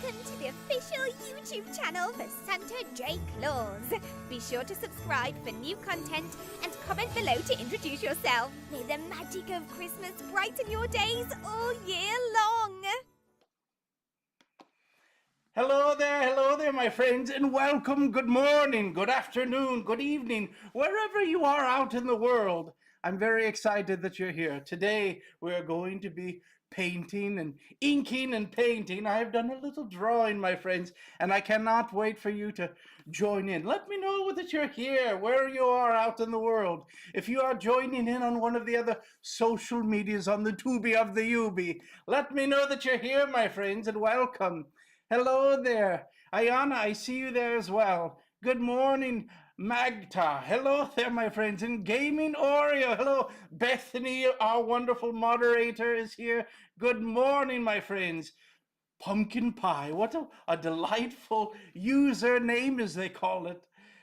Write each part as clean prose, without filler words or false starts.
welcome to the official YouTube channel for Santa J. Claus. Be sure to subscribe for new content and comment below to introduce yourself. May the magic of Christmas brighten your days all year long. Hello there, my friends, and welcome. Good morning, good afternoon, good evening, wherever you are out in the world. I'm very excited that you're here. Today, we're going to be painting and inking and painting. I've done a little drawing, my friends, and I cannot wait for you to join in. Let me know that you're here, where you are out in the world. If you are joining in on one of the other social medias on the Tubi of the Ubi, let me know that you're here, my friends, and welcome. Hello there. Ayana, I see you there as well. Good morning, Magta. Hello there, my friends. And Gaming Oreo. Hello, Bethany, our wonderful moderator, is here. Good morning, my friends. Pumpkin Pie. What a delightful username, as they call it.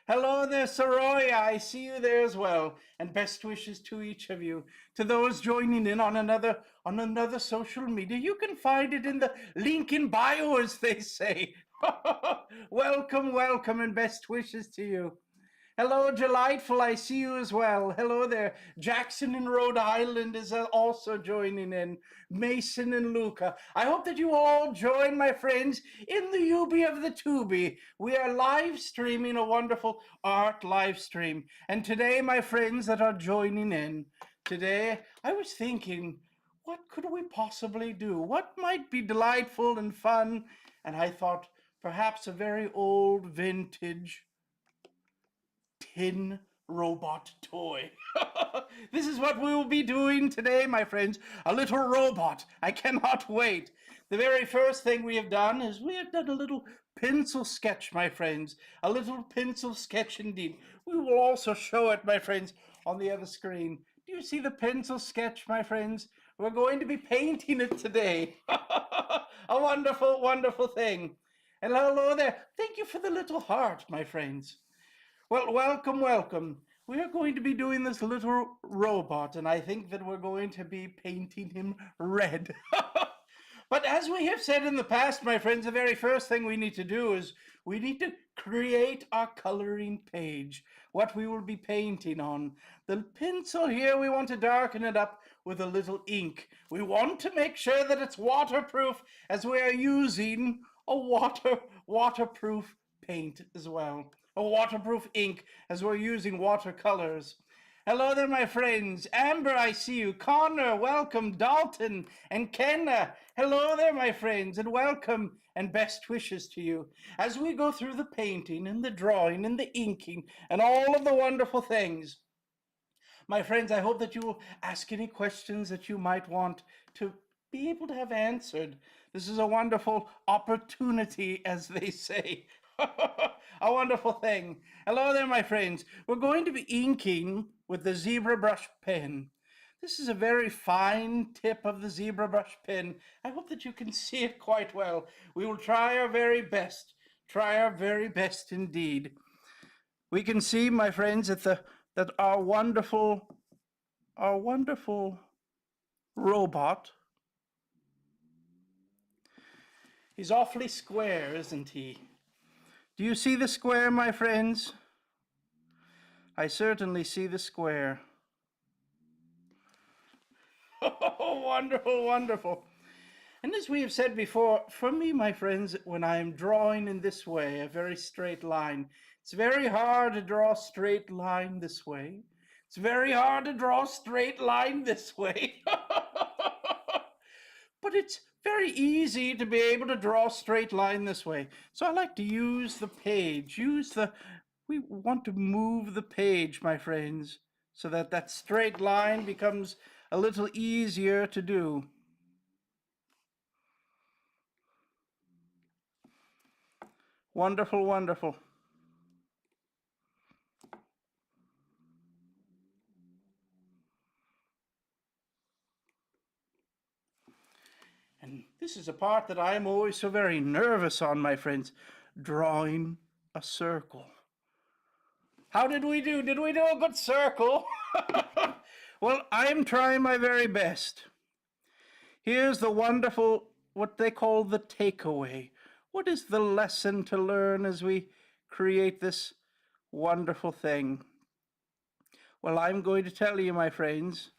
Hello there, Soroya. I see you there as well. And best wishes to each of you. To those joining in on another social media, you can find it in the link in bio, as they say. Welcome, welcome, and best wishes to you. Hello, Delightful, I see you as well. Hello there. Jackson in Rhode Island is also joining in. Mason and Luca. I hope that you all join, my friends, in the Ubi of the Tubi. We are live streaming a wonderful art live stream. And today, my friends that are joining in, today I was thinking, what could we possibly do? What might be delightful and fun? And I thought perhaps a very old vintage tin robot toy. This is what we will be doing today, my friends. A little robot. I cannot wait. The very first thing we have done is we have done a little pencil sketch, my friends. A little pencil sketch indeed. We will also show it, my friends, on the other screen. Do you see the pencil sketch, my friends? We're going to be painting it today. A wonderful, wonderful thing. And hello there. Thank you for the little heart, my friends. Well, welcome, welcome. We are going to be doing this little robot, and I think that we're going to be painting him red. But as we have said in the past, my friends, the very first thing we need to do is we need to create our coloring page, what we will be painting on. The pencil here, we want to darken it up with a little ink. We want to make sure that it's waterproof, as we are using a waterproof paint as well. A waterproof ink, as we're using watercolors. Hello there, my friends. Amber, I see you. Connor, welcome. Dalton and Kenna. Hello there, my friends, and welcome and best wishes to you. As we go through the painting and the drawing and the inking and all of the wonderful things, my friends, I hope that you will ask any questions that you might want to be able to have answered. This is a wonderful opportunity, as they say. A wonderful thing. Hello there, my friends. We're going to be inking with the zebra brush pen. This is a very fine tip of the zebra brush pen. I hope that you can see it quite well. We will try our very best. Try our very best indeed. We can see, my friends, that our wonderful robot, he's awfully square, isn't he? Do you see the square, my friends? I certainly see the square. Oh, wonderful, wonderful. And as we have said before, for me, my friends, when I am drawing in this way, a very straight line, it's very hard to draw a straight line this way. It's very hard to draw a straight line this way. But it's very easy to be able to draw a straight line this way. So I like to use the page, we want to move the page, my friends, so that that straight line becomes a little easier to do. Wonderful, wonderful. And this is a part that I am always so very nervous on, my friends, drawing a circle. How did we do? Did we do a good circle? Well, I am trying my very best. Here's the wonderful, what they call the takeaway. What is the lesson to learn as we create this wonderful thing? Well, I'm going to tell you, my friends.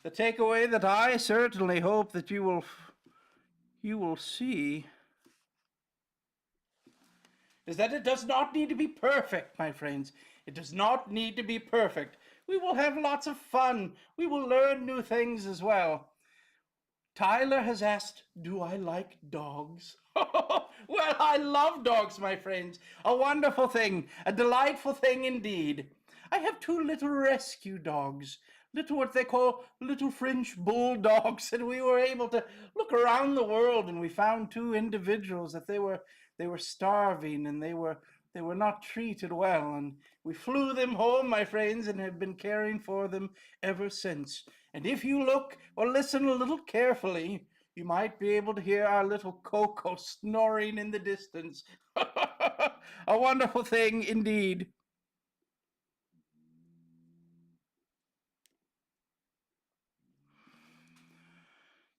The takeaway that I certainly hope that you will see is that it does not need to be perfect, my friends. It does not need to be perfect. We will have lots of fun. We will learn new things as well. Tyler has asked, do I like dogs? Well, I love dogs, my friends. A wonderful thing, a delightful thing indeed. I have two little rescue dogs, little what they call little French bulldogs, and we were able to look around the world and we found two individuals that they were starving and they were not treated well, and we flew them home, my friends, and have been caring for them ever since. And if you look or listen a little carefully, you might be able to hear our little Coco snoring in the distance. A wonderful thing indeed.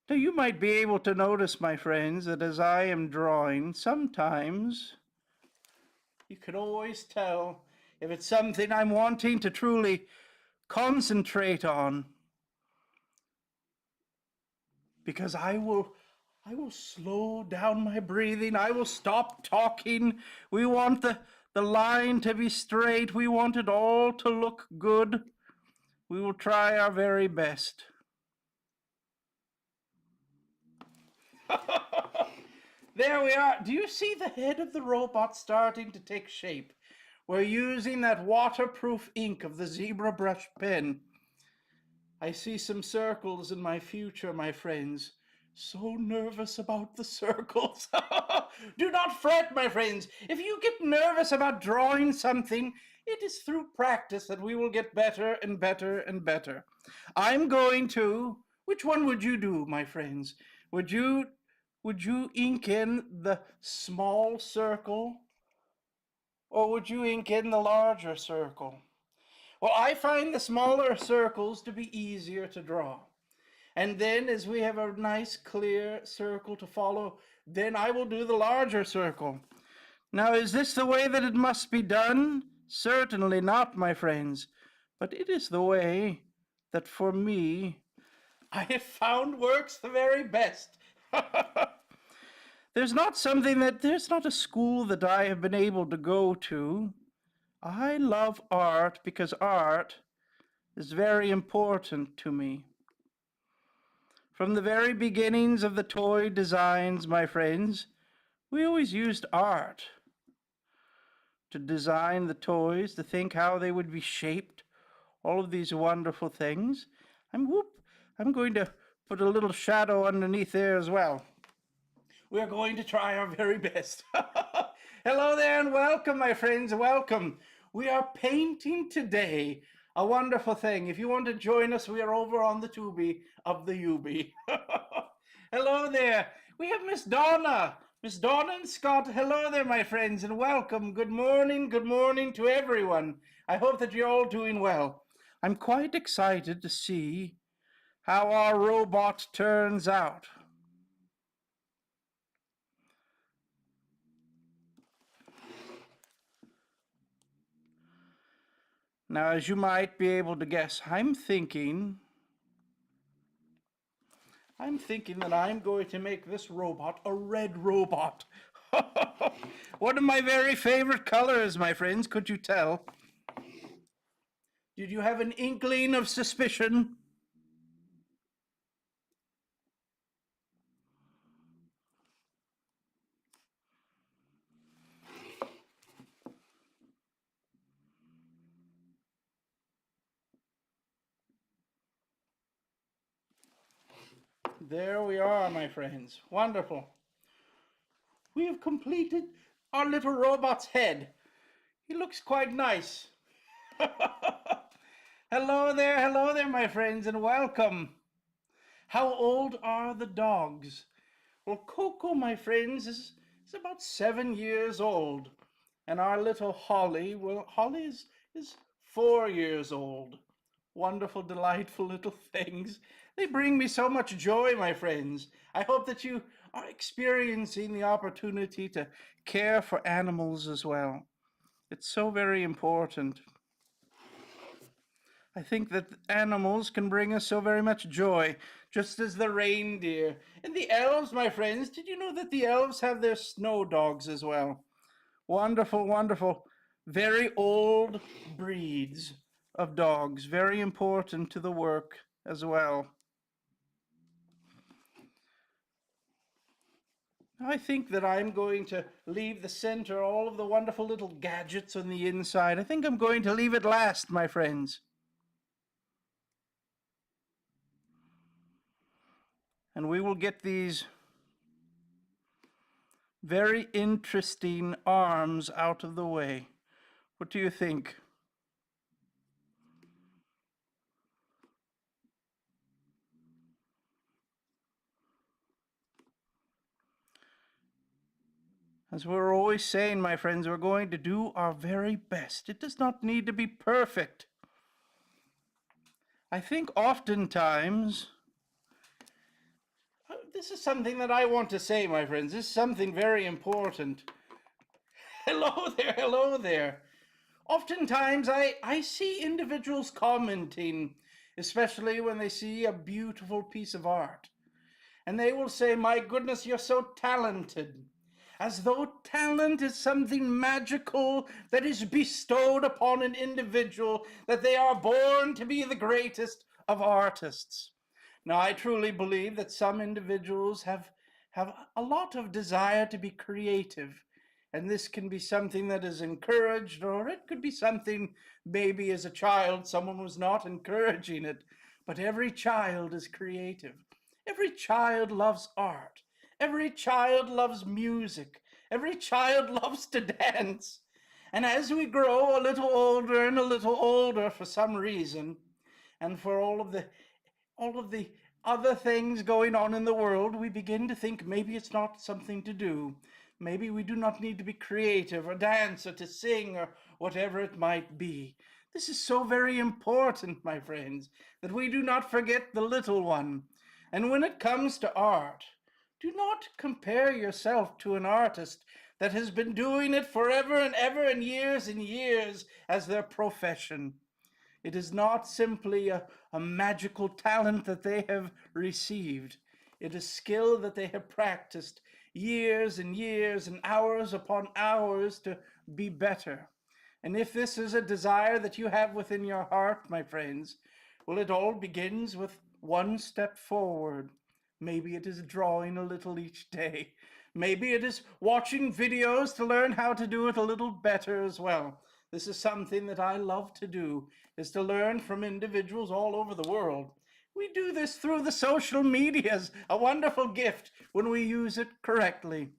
Now you might be able to notice, my friends, that as I am drawing, sometimes you can always tell if it's something I'm wanting to truly concentrate on. Because I will slow down my breathing. I will stop talking. We want the line to be straight. We want it all to look good. We will try our very best. There we are. Do you see the head of the robot starting to take shape? We're using that waterproof ink of the zebra brush pen. I see some circles in my future, my friends. So nervous about the circles. Do not fret, my friends. If you get nervous about drawing something, it is through practice that we will get better and better and better. I'm going to... Which one would you do, my friends? Would you ink in the small circle? Or would you ink in the larger circle? Well, I find the smaller circles to be easier to draw. And then as we have a nice clear circle to follow, then I will do the larger circle. Now, is this the way that it must be done? Certainly not, my friends. But it is the way that for me, I have found works the very best. There's not a school that I have been able to go to. I love art because art is very important to me. From the very beginnings of the toy designs, my friends, we always used art to design the toys, to think how they would be shaped, all of these wonderful things. I'm going to put a little shadow underneath there as well. We're going to try our very best. Hello there and welcome, my friends, welcome. We are painting today. A wonderful thing. If you want to join us, we are over on the Tubi of the UB. Hello there. We have Miss Donna. Miss Donna and Scott. Hello there, my friends, and welcome. Good morning to everyone. I hope that you're all doing well. I'm quite excited to see how our robot turns out. Now, as you might be able to guess, I'm thinking that I'm going to make this robot a red robot. One of my very favorite colors, my friends, could you tell? Did you have an inkling of suspicion? There we are, my friends. Wonderful. We have completed our little robot's head. He looks quite nice. Hello there, my friends, and welcome. How old are the dogs? Well, Coco, my friends, is about 7 years old. And our little Holly, well, Holly is 4 years old. wonderful, delightful little things. They bring me so much joy, my friends. I hope that you are experiencing the opportunity to care for animals as well. It's so very important. I think that animals can bring us so very much joy, just as the reindeer. And the elves, my friends, did you know that the elves have their snow dogs as well? Wonderful, wonderful, very old breeds of dogs, very important to the work as well. I think that I'm going to leave the center, all of the wonderful little gadgets on the inside. I think I'm going to leave it last, my friends. And we will get these very interesting arms out of the way. What do you think? As we're always saying, my friends, we're going to do our very best. It does not need to be perfect. I think oftentimes, this is something that I want to say, my friends. This is something very important. Hello there, hello there. Oftentimes I see individuals commenting, especially when they see a beautiful piece of art. And they will say, my goodness, you're so talented. As though talent is something magical that is bestowed upon an individual, that they are born to be the greatest of artists. Now, I truly believe that some individuals have a lot of desire to be creative. And this can be something that is encouraged, or it could be something maybe as a child someone was not encouraging it. But every child is creative. Every child loves art. Every child loves music. Every child loves to dance. And as we grow a little older and a little older for some reason, and for all of the other things going on in the world, we begin to think maybe it's not something to do. Maybe we do not need to be creative or dance or to sing or whatever it might be. This is so very important, my friends, that we do not forget the little one. And when it comes to art, do not compare yourself to an artist that has been doing it forever and ever and years as their profession. It is not simply a magical talent that they have received. It is skill that they have practiced years and years and hours upon hours to be better. And if this is a desire that you have within your heart, my friends, well, it all begins with one step forward. Maybe it is drawing a little each day. Maybe it is watching videos to learn how to do it a little better as well. This is something that I love to do, is to learn from individuals all over the world. We do this through the social medias, a wonderful gift when we use it correctly.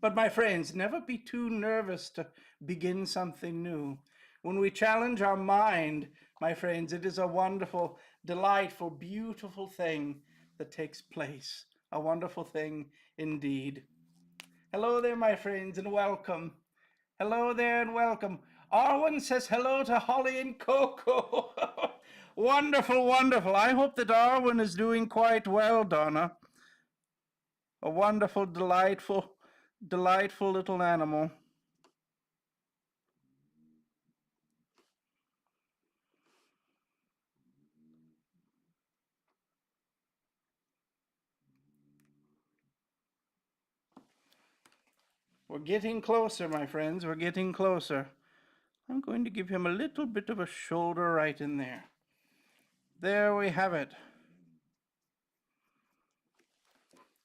But my friends, never be too nervous to begin something new. When we challenge our mind, my friends, it is a wonderful, delightful, beautiful thing that takes place. A wonderful thing indeed. Hello there, my friends, and welcome. Hello there and welcome. Arwen says hello to Holly and Coco. Wonderful, wonderful. I hope that Arwen is doing quite well, Donna. A wonderful, delightful little animal. We're getting closer, my friends. We're getting closer. I'm going to give him a little bit of a shoulder right in there. There we have it.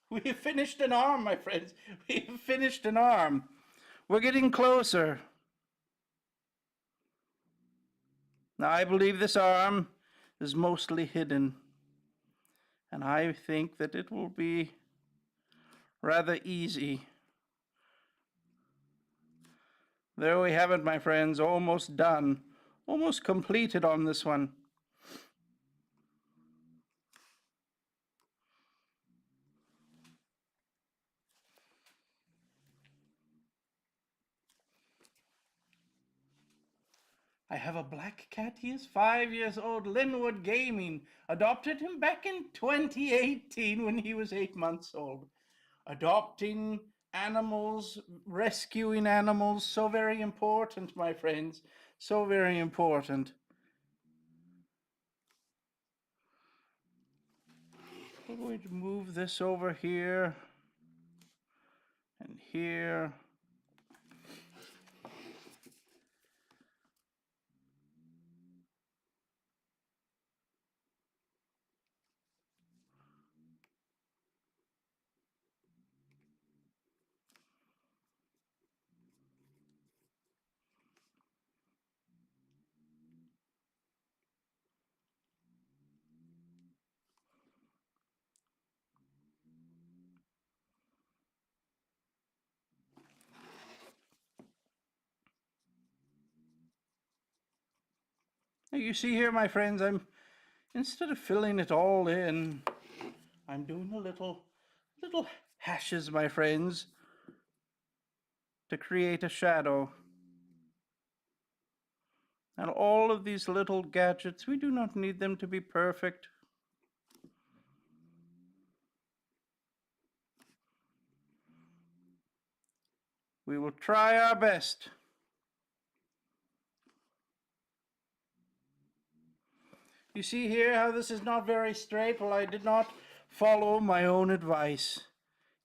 We have finished an arm, my friends. We have finished an arm. We're getting closer. Now, I believe this arm is mostly hidden. And I think that it will be rather easy. There we have it, my friends. Almost done. Almost completed on this one. I have a black cat. He is 5 years old. Linwood Gaming adopted him back in 2018 when he was 8 months old. Adopting animals, rescuing animals, so very important, my friends. So very important. We're going to move this over here and here. Now you see here, my friends, instead of filling it all in, I'm doing a little hashes, my friends, to create a shadow. And all of these little gadgets, we do not need them to be perfect. We will try our best. You see here how this is not very straight? Well, I did not follow my own advice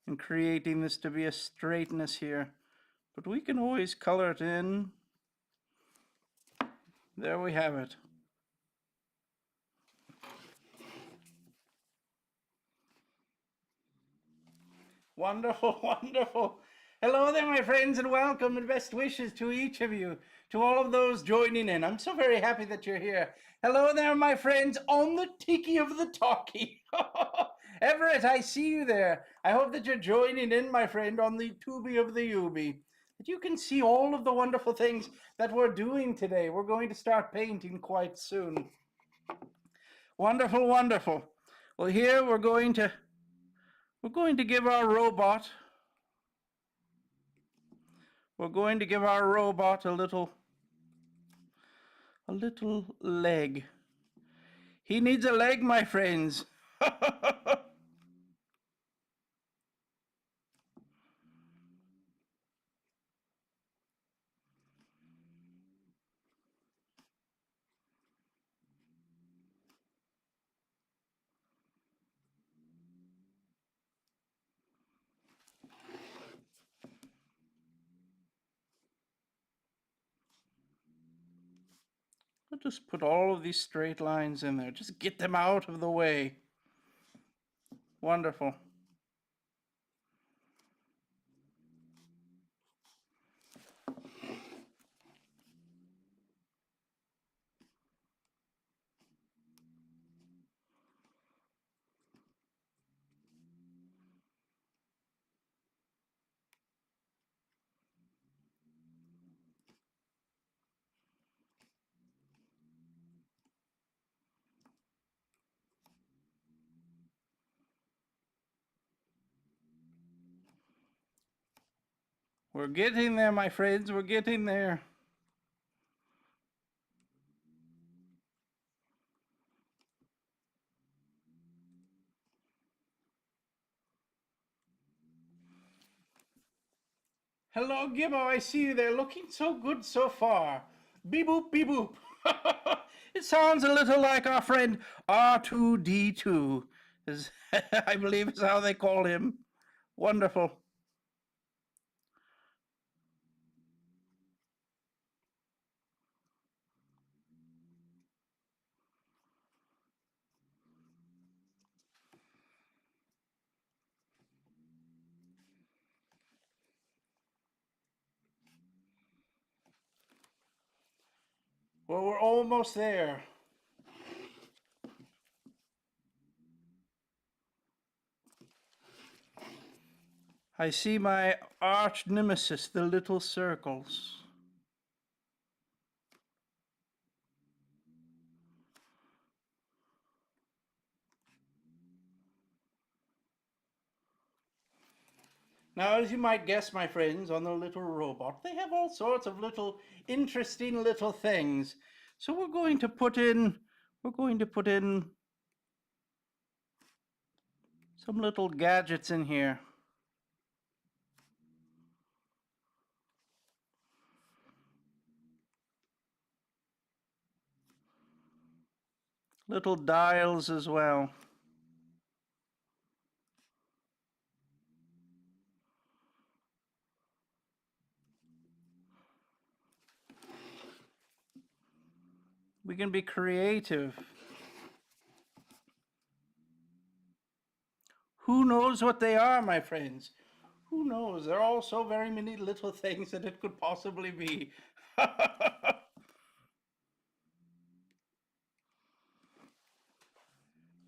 in creating this to be a straightness here. But we can always color it in. There we have it. Wonderful, wonderful. Hello there, my friends, and welcome and best wishes to each of you, to all of those joining in. I'm so very happy that you're here. Hello there, my friends, on the tiki of the talkie. Everett, I see you there. I hope that you're joining in, my friend, on the tubi of the ubi. That you can see all of the wonderful things that we're doing today. We're going to start painting quite soon. Wonderful, wonderful. Well, here we're going to give our robot. We're going to give our robot a little leg. He needs a leg, my friends. I'll just put all of these straight lines in there. Just get them out of the way. Wonderful. We're getting there, my friends. We're getting there. Hello, Gibbo. I see you there. Looking so good so far. Beep boop, beep boop. It sounds a little like our friend R2D2, I believe is how they call him. Wonderful. Well, we're almost there. I see my arch nemesis, the little circles. Now, as you might guess, my friends, on the little robot, they have all sorts of little interesting little things. So we're going to put in some little gadgets in here. Little dials as well. We can be creative. Who knows what they are, my friends? Who knows? There are all so very many little things that it could possibly be.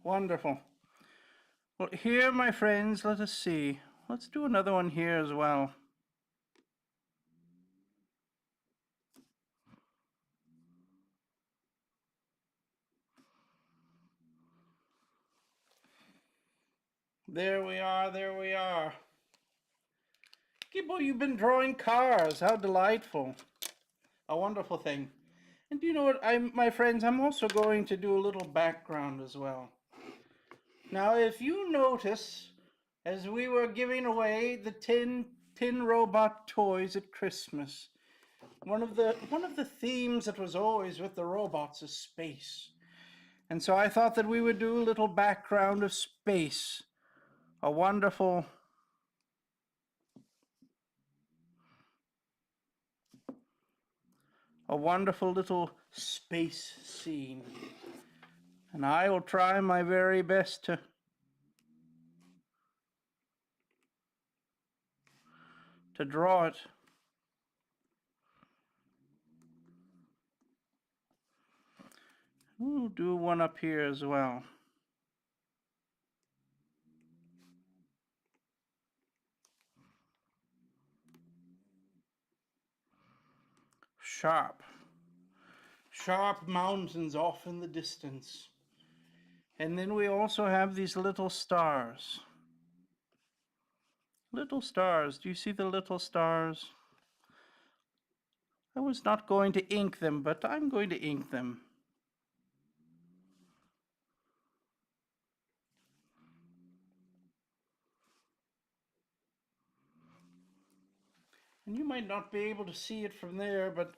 Wonderful. Well, here, my friends, let us see. Let's do another one here as well. There we are, there we are. Gibbo, you've been drawing cars. How delightful. A wonderful thing. And do you know what, my friends, I'm also going to do a little background as well. Now, if you notice, as we were giving away the tin robot toys at Christmas, one of the themes that was always with the robots is space. And so I thought that we would do a little background of space. A wonderful little space scene. And I will try my very best to draw it. We'll do one up here as well. Sharp mountains off in the distance. And then we also have these little stars. Little stars. Do you see the little stars? I was not going to ink them, but I'm going to ink them. And you might not be able to see it from there, but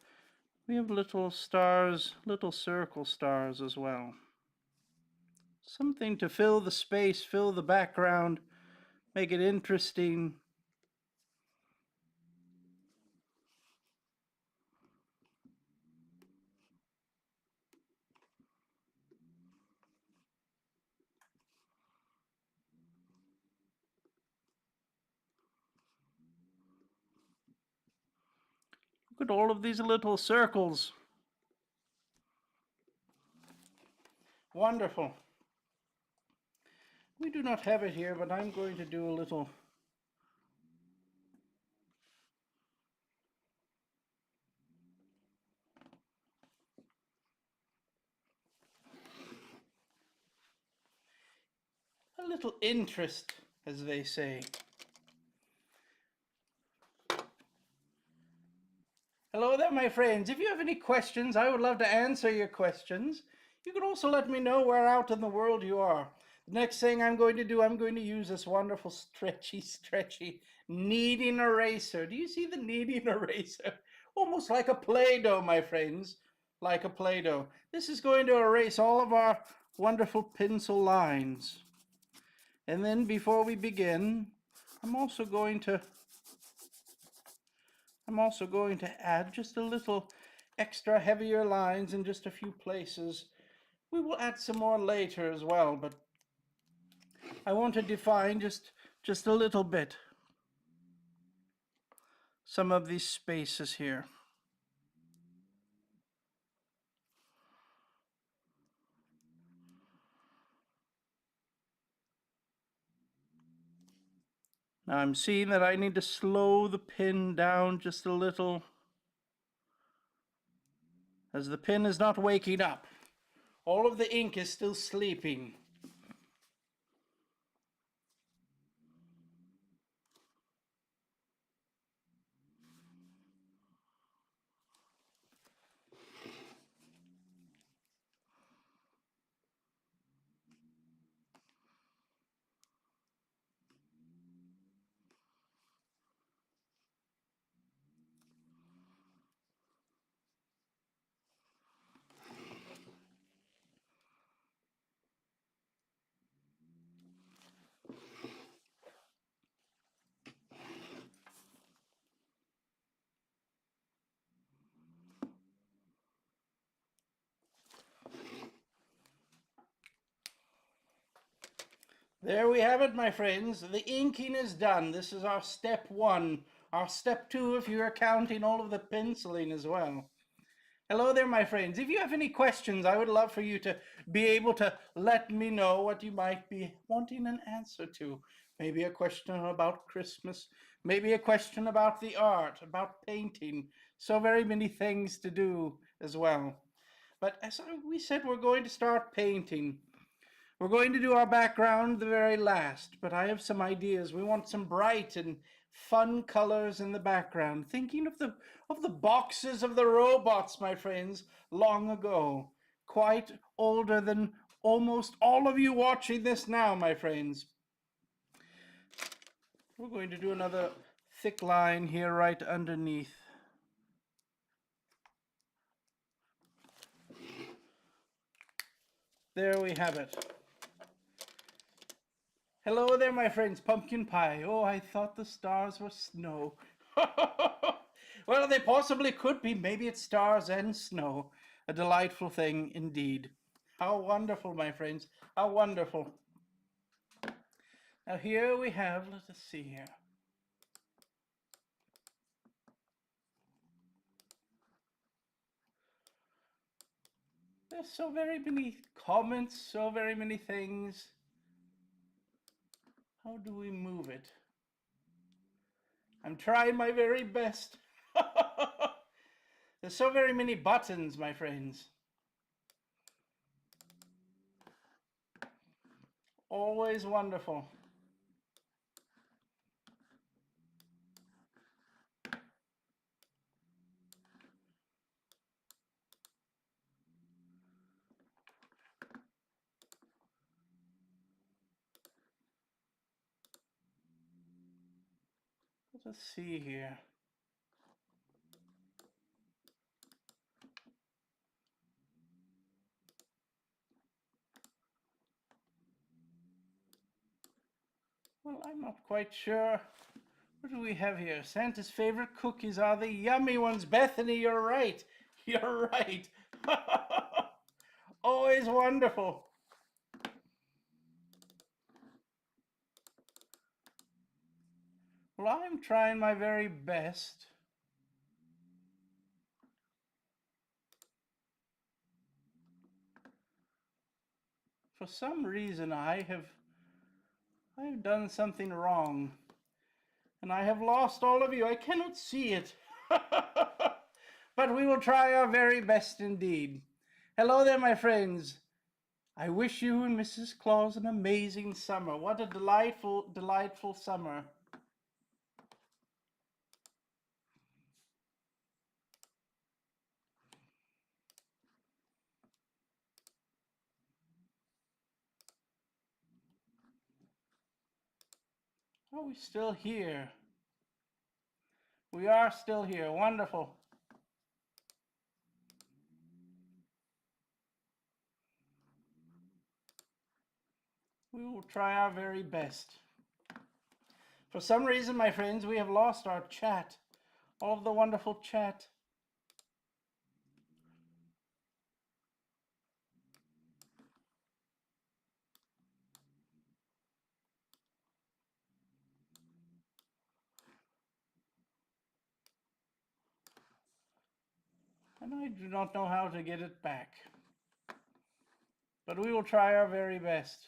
we have little stars, little circle stars as well. Something to fill the space, fill the background, make it interesting. Look at all of these little circles. Wonderful. We do not have it here, but I'm going to do a little interest, as they say. Hello there, my friends. If you have any questions, I would love to answer your questions. You can also let me know where out in the world you are. The next thing I'm going to do, I'm going to use this wonderful stretchy kneading eraser. Do you see the kneading eraser? Almost like a Play-Doh, my friends. Like a Play-Doh. This is going to erase all of our wonderful pencil lines. And then before we begin, I'm also going to add just a little extra heavier lines in just a few places. We will add some more later as well, but I want to define just a little bit some of these spaces here. Now I'm seeing that I need to slow the pen down just a little, as the pen is not waking up. All of the ink is still sleeping. There we have it, my friends. The inking is done. This is our step 1. Our step 2, if you're counting all of the penciling as well. Hello there, my friends. If you have any questions, I would love for you to be able to let me know what you might be wanting an answer to. Maybe a question about Christmas, maybe a question about the art, about painting. So very many things to do as well. But as we said, we're going to start painting. We're going to do our background the very last, but I have some ideas. We want some bright and fun colors in the background. Thinking of the boxes of the robots, my friends, long ago. Quite older than almost all of you watching this now, my friends. We're going to do another thick line here right underneath. There we have it. Hello there, my friends. Pumpkin pie. Oh, I thought the stars were snow. Well, they possibly could be. Maybe it's stars and snow. A delightful thing indeed. How wonderful, my friends. How wonderful. Now here we have, let us see here. There's so very many comments, so very many things. How do we move it? I'm trying my very best. There's so very many buttons, my friends. Always wonderful. Let us see here. Well, I'm not quite sure. What do we have here? Santa's favorite cookies are the yummy ones. Bethany, you're right. You're right. Always wonderful. Well, I'm trying my very best. For some reason, I've done something wrong. And I have lost all of you. I cannot see it. But we will try our very best indeed. Hello there, my friends. I wish you and Mrs. Claus an amazing summer. What a delightful, delightful summer. Are we still here? We are still here. Wonderful. We will try our very best. For some reason, my friends, we have lost our chat. All of the wonderful chat. And I do not know how to get it back. But we will try our very best.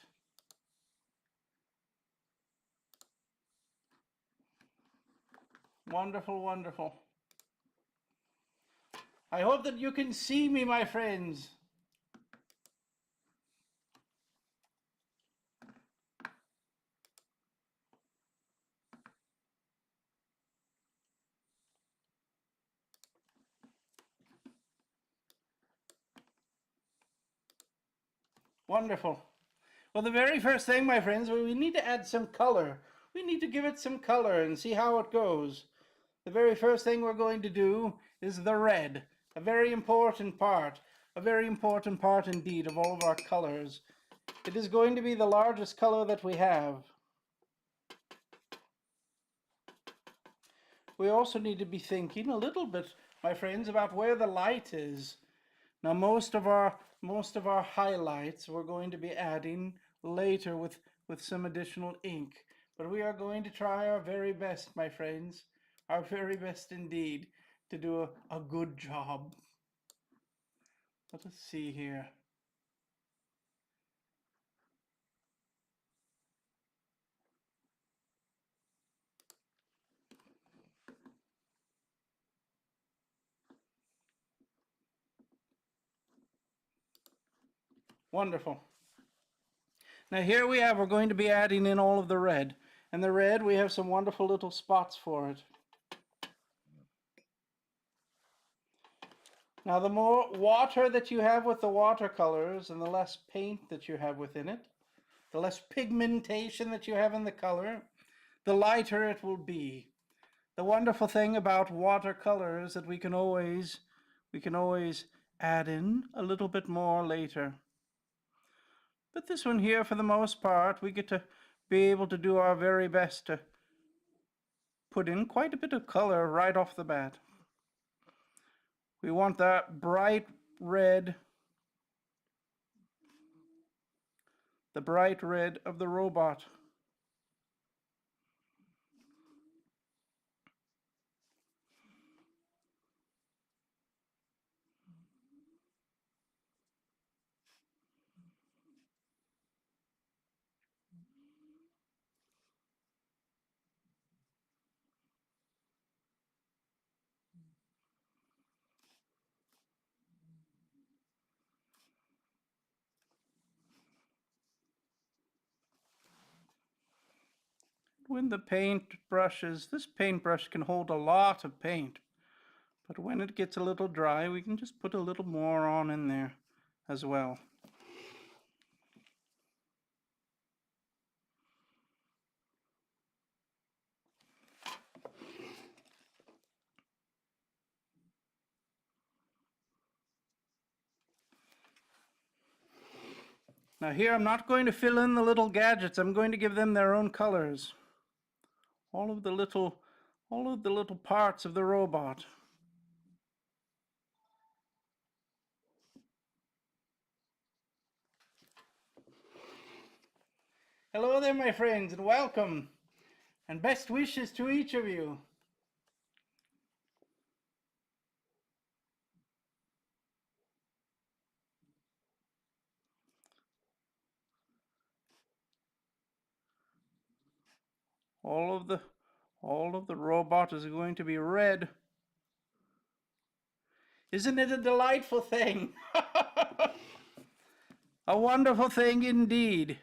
Wonderful, wonderful. I hope that you can see me, my friends. Wonderful. Well, the very first thing, my friends, we need to add some color. We need to give it some color and see how it goes. The very first thing we're going to do is the red, a very important part indeed of all of our colors. It is going to be the largest color that we have. We also need to be thinking a little bit, my friends, about where the light is. Now, most of our highlights we're going to be adding later with with some additional ink. But we are going to try our very best, my friends, our very best indeed, to do a good job. Let us see here. Wonderful. Now here we have, we're going to be adding in all of the red. And the red, we have some wonderful little spots for it. Now the more water that you have with the watercolors and the less paint that you have within it, the less pigmentation that you have in the color, the lighter it will be. The wonderful thing about watercolor is that we can always add in a little bit more later. But this one here, for the most part, we get to be able to do our very best to put in quite a bit of color right off the bat. We want that bright red, the bright red of the robot. When the paint brushes, this paintbrush can hold a lot of paint, but when it gets a little dry, we can just put a little more on in there as well. Now here I'm not going to fill in the little gadgets, I'm going to give them their own colors. All of the little parts of the robot. Hello there, my friends, and welcome, and best wishes to each of you. All of the robot is going to be red. Isn't it a delightful thing? A wonderful thing indeed.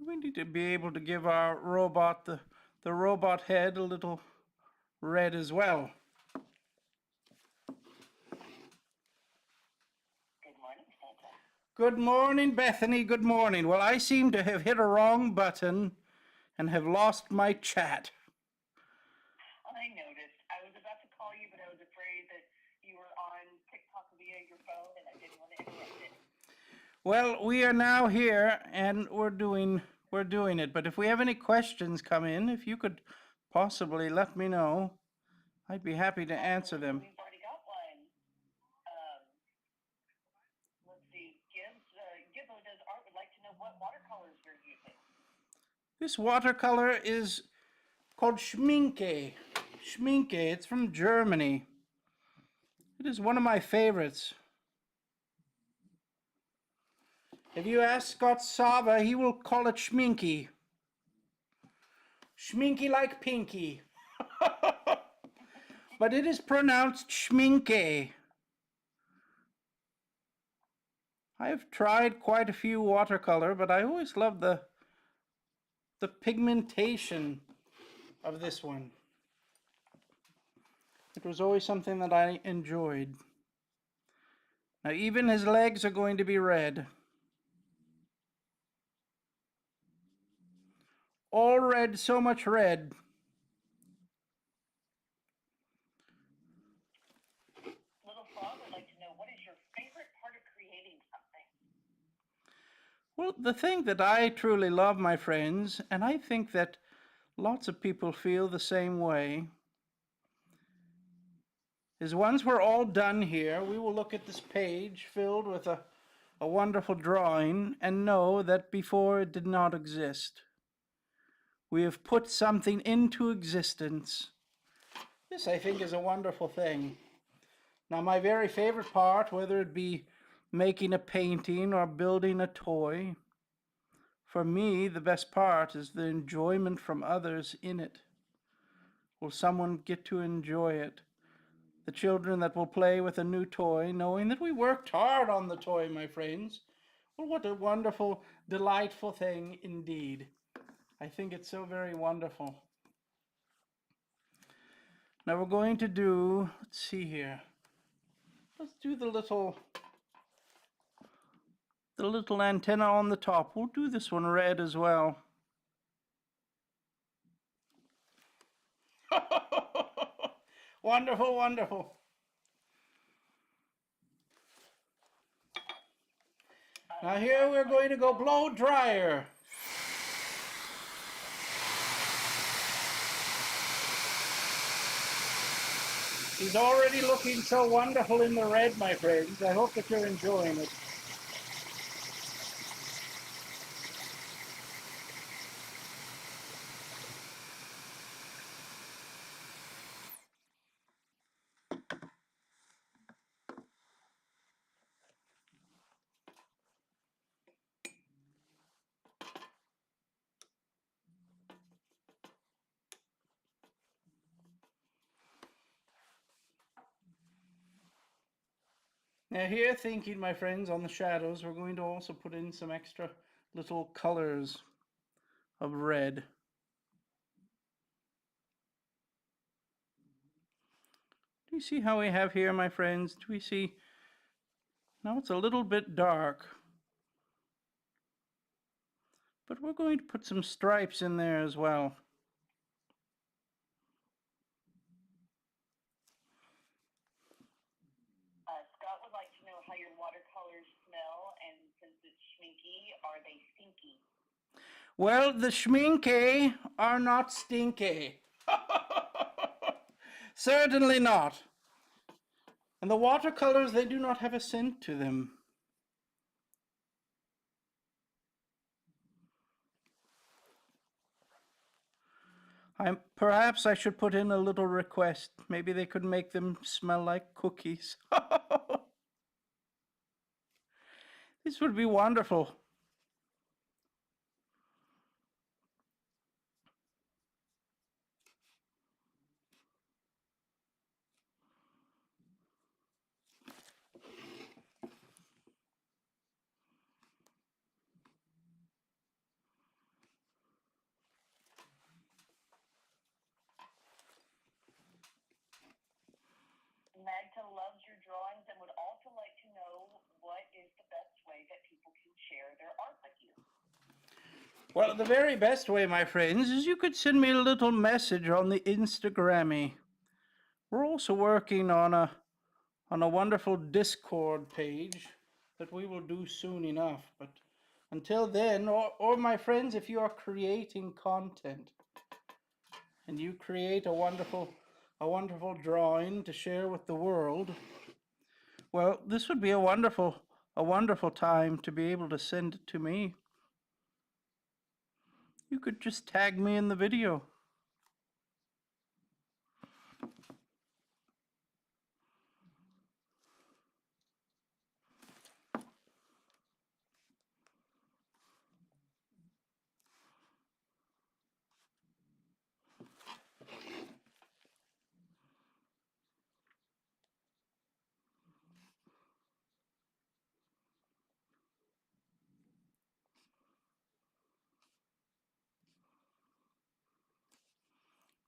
We need to be able to give our robot, the robot head, a little red as well. Good morning, Santa. Good morning, Bethany. Good morning. Well, I seem to have hit a wrong button and have lost my chat. I noticed. I was about to call you, but I was afraid that you were on TikTok via your phone, and I didn't want to interrupt it. Well, we are now here, and we're doing it. But if we have any questions come in, if you could possibly let me know, I'd be happy to answer them. We've already got one. Let's see. Gibbo does art would like to know what watercolors you're using. This watercolor is called Schmincke. Schmincke, it's from Germany. It is one of my favorites. If you ask Scott Sava, he will call it Schmincke. Schmincke like Pinky. But it is pronounced Schmincke. I've tried quite a few watercolor, but I always love the pigmentation of this one. It was always something that I enjoyed. Now even his legs are going to be red. All red, so much red. Little Frog would like to know, what is your favorite part of creating something? Well, the thing that I truly love, my friends, and I think that lots of people feel the same way, is once we're all done here, we will look at this page filled with a wonderful drawing and know that before it did not exist. We have put something into existence. This, I think, is a wonderful thing. Now, my very favorite part, whether it be making a painting or building a toy, for me, the best part is the enjoyment from others in it. Will someone get to enjoy it? The children that will play with a new toy, knowing that we worked hard on the toy, my friends. Well, what a wonderful, delightful thing indeed. I think it's so very wonderful. Now we're going to do, let's see here. Let's do the little antenna on the top. We'll do this one red as well. Wonderful, wonderful. Now here we're going to go blow dryer. He's already looking so wonderful in the red, my friends. I hope that you're enjoying it. Now here, thinking, my friends, on the shadows, we're going to also put in some extra little colors of red. Do you see how we have here, my friends? Do we see? Now it's a little bit dark, but we're going to put some stripes in there as well. Scott would like to know how your watercolors smell, and since it's Schmincke, are they stinky? Well, the Schmincke are not stinky. Certainly not. And the watercolors, they do not have a scent to them. Perhaps I should put in a little request. Maybe they could make them smell like cookies. This would be wonderful. Magda loves your drawings and would also like to know, what is the best way that people can share their art with you? Well, the very best way, my friends, is you could send me a little message on the Instagrammy. We're also working on a wonderful Discord page that we will do soon enough. But until then, or my friends, if you are creating content and you create a wonderful drawing to share with the world, well, this would be a wonderful time to be able to send it to me. You could just tag me in the video.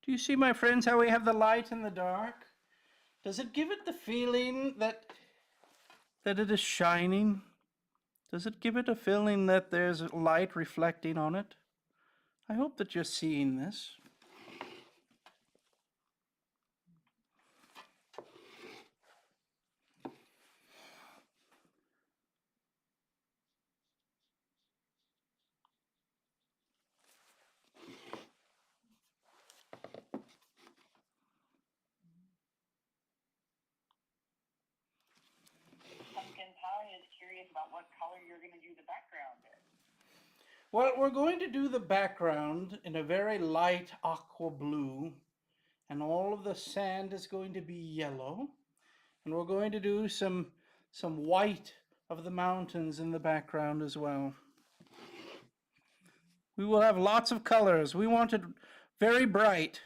Do you see, my friends, how we have the light and the dark? Does it give it the feeling that it is shining? Does it give it a feeling that there's light reflecting on it? I hope that you're seeing this. Pumpkin Pie is curious about what color you're going to do the background in. Well, we're going to do the background in a very light aqua blue, and all of the sand is going to be yellow, and we're going to do some white of the mountains in the background as well. We will have lots of colors. We want it very bright.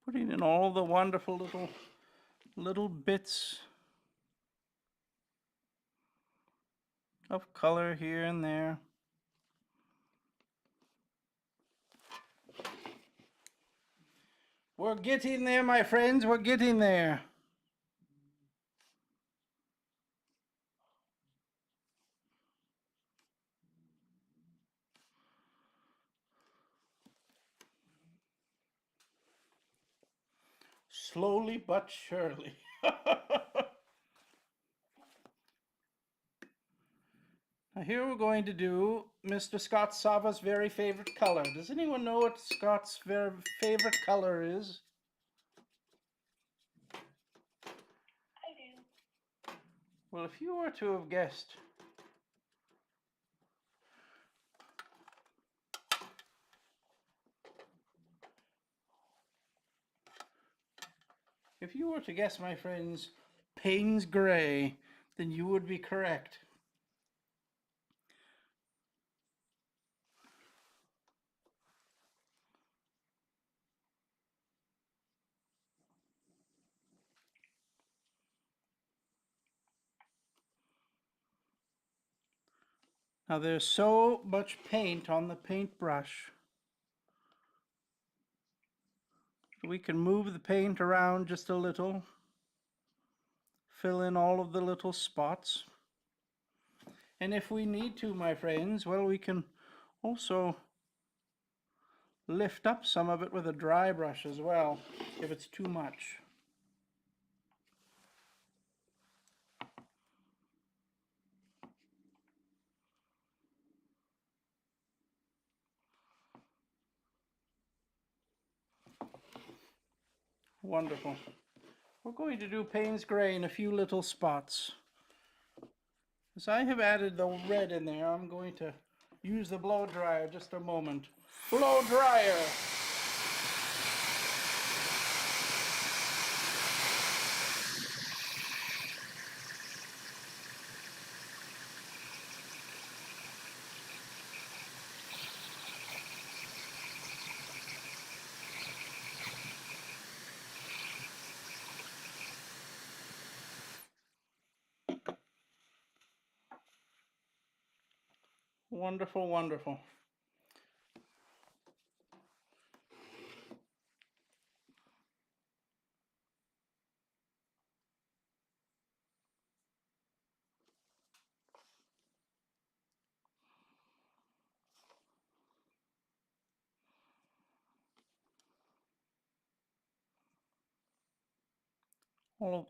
Putting in all the wonderful little bits of color here and there. We're getting there, my friends. We're getting there. Slowly but surely. Now here we're going to do Mr. Scott Sava's very favorite color. Does anyone know what Scott's very favorite color is? I do. Well, if you were to have guessed, my friends, Payne's Gray, then you would be correct. Now there's so much paint on the paintbrush. We can move the paint around just a little, fill in all of the little spots. And if we need to, my friends, well, we can also lift up some of it with a dry brush as well, if it's too much. Wonderful. We're going to do Payne's Gray in a few little spots. As I have added the red in there, I'm going to use the blow dryer just a moment. Blow dryer! Wonderful, wonderful. All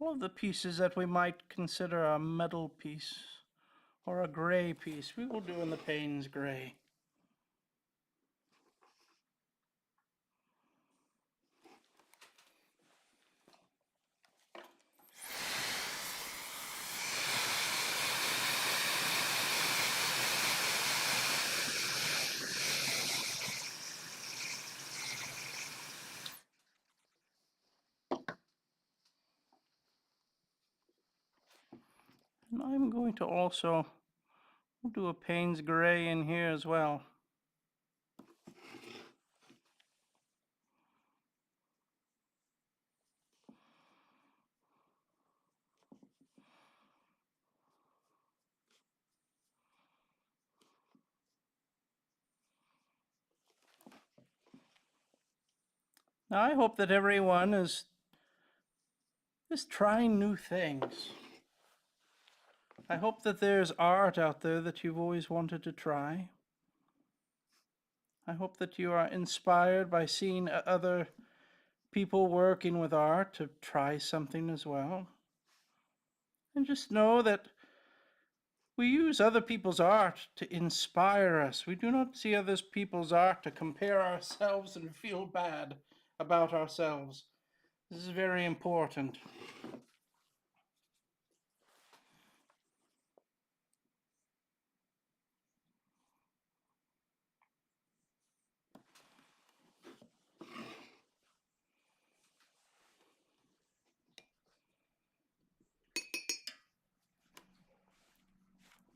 of the pieces that we might consider a metal piece or a gray piece, we will do in the Payne's Gray. And I'm going to also do a Payne's Gray in here as well. Now I hope that everyone is trying new things. I hope that there's art out there that you've always wanted to try. I hope that you are inspired by seeing other people working with art to try something as well. And just know that we use other people's art to inspire us. We do not see other people's art to compare ourselves and feel bad about ourselves. This is very important.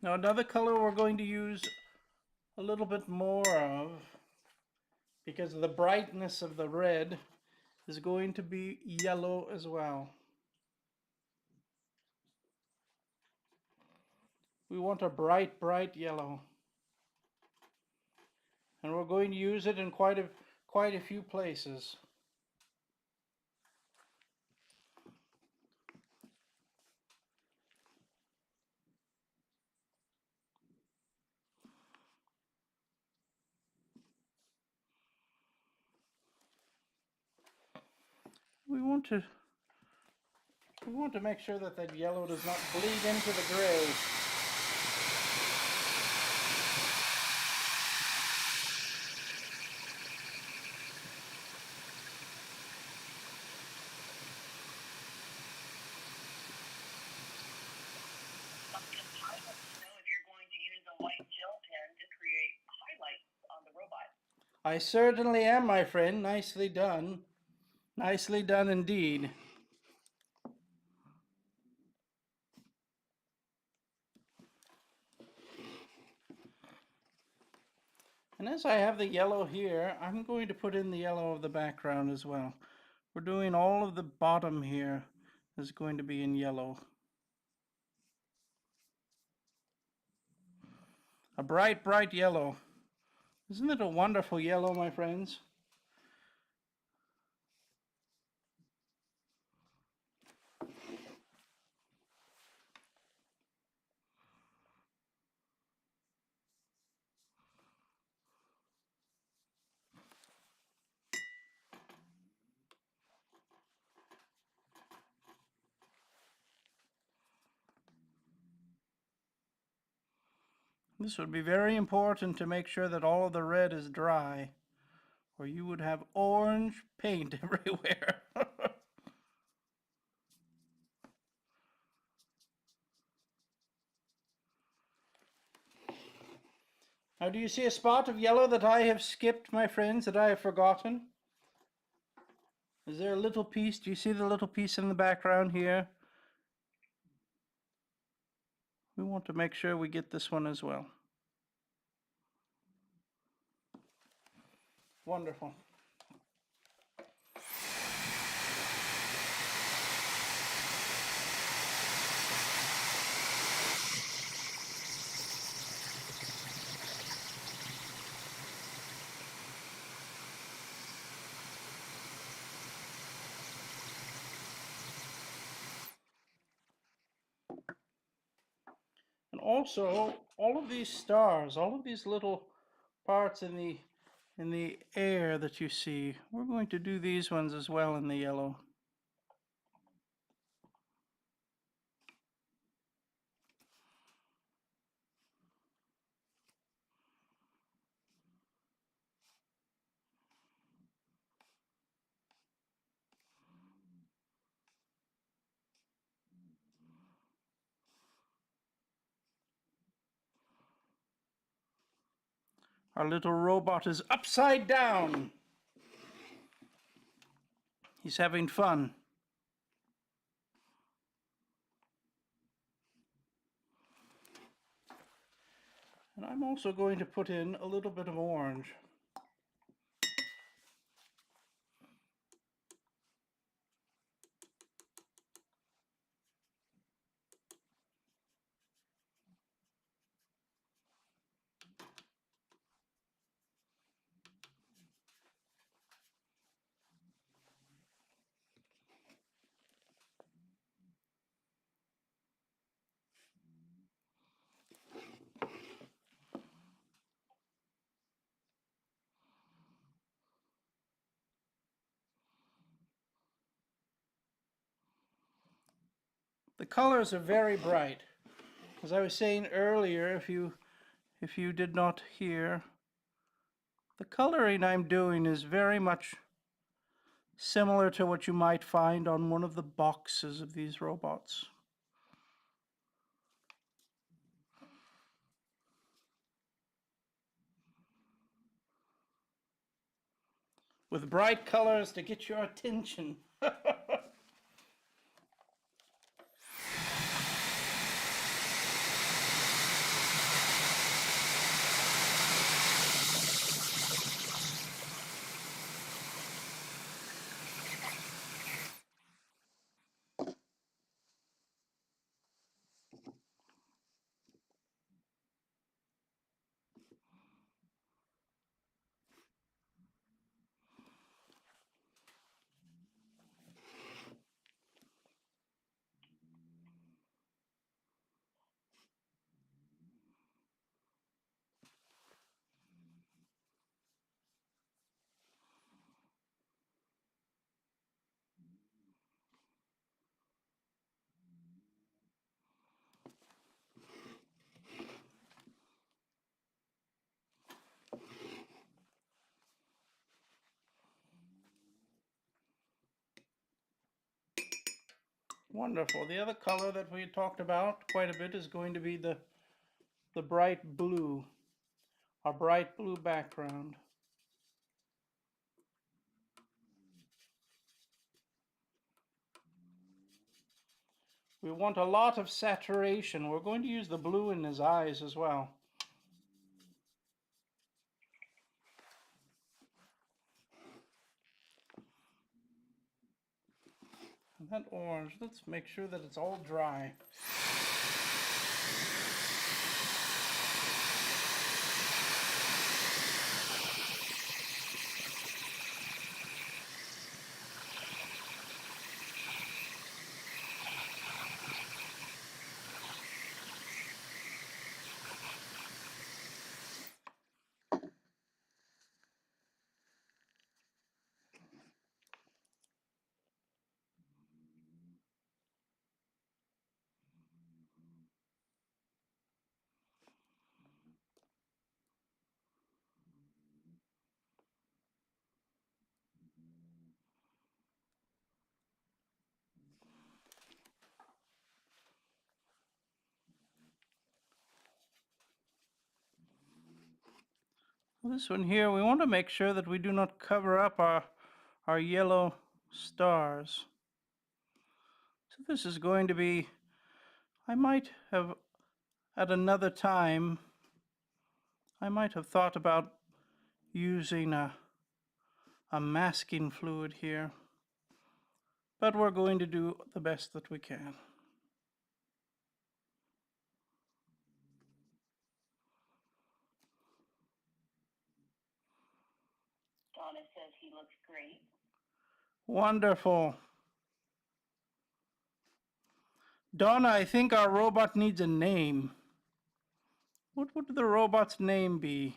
Now another color we're going to use a little bit more of, because of the brightness of the red, is going to be yellow as well. We want a bright, bright yellow. And we're going to use it in quite a few places. We want to make sure that that yellow does not bleed into the gray. Know if you're going to use a white gel pen to create highlights on the robot. I certainly am, my friend. Nicely done. Nicely done indeed. And as I have the yellow here, I'm going to put in the yellow of the background as well. We're doing all of the bottom here is going to be in yellow. A bright, bright yellow. Isn't it a wonderful yellow, my friends? This would be very important to make sure that all of the red is dry, or you would have orange paint everywhere. Now, do you see a spot of yellow that I have skipped, my friends, that I have forgotten? Is there a little piece? Do you see the little piece in the background here? We want to make sure we get this one as well. Wonderful. And also, all of these stars, all of these little parts in the air that you see, we're going to do these ones as well in the yellow. Our little robot is upside down. He's having fun. And I'm also going to put in a little bit of orange. The colors are very bright. As I was saying earlier, if you did not hear, the coloring I'm doing is very much similar to what you might find on one of the boxes of these robots. With bright colors to get your attention. Wonderful. The other color that we talked about quite a bit is going to be the bright blue, a bright blue background. We want a lot of saturation. We're going to use the blue in his eyes as well. And that orange, let's make sure that it's all dry. This one here, we want to make sure that we do not cover up our yellow stars. So this is going to be, I might have, at another time, I might have thought about using a masking fluid here, but we're going to do the best that we can. Donna says he looks great. Wonderful. Donna, I think our robot needs a name. What would the robot's name be?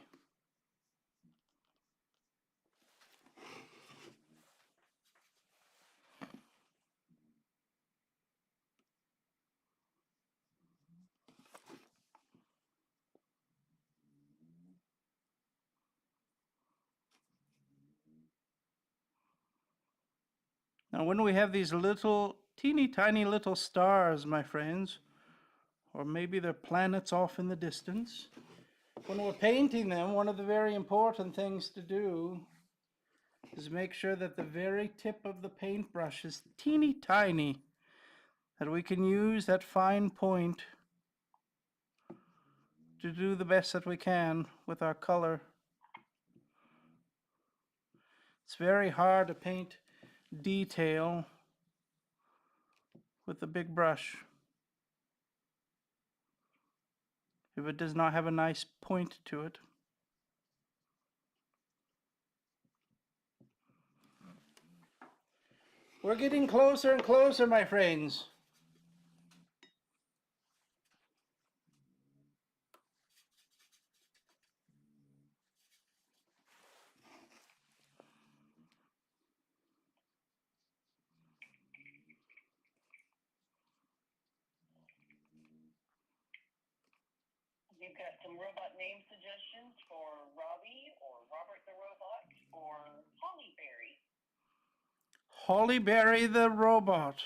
Now, when we have these little, teeny tiny little stars, my friends, or maybe they're planets off in the distance, when we're painting them, one of the very important things to do is make sure that the very tip of the paintbrush is teeny tiny, that we can use that fine point to do the best that we can with our color. It's very hard to paint detail with a big brush if it does not have a nice point to it. We're getting closer and closer, my friends. You've got some robot name suggestions for Robbie or Robert the Robot or Hollyberry. Hollyberry the Robot.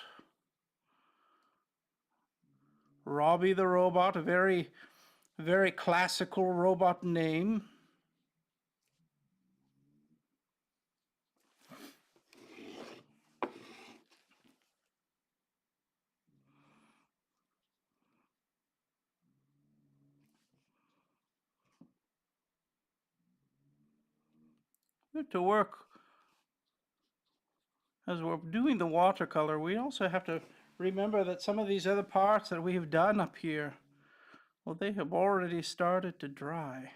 Robbie the Robot, a very, very classical robot name. To work as we're doing the watercolor, we also have to remember that some of these other parts that we have done up here, well, they have already started to dry.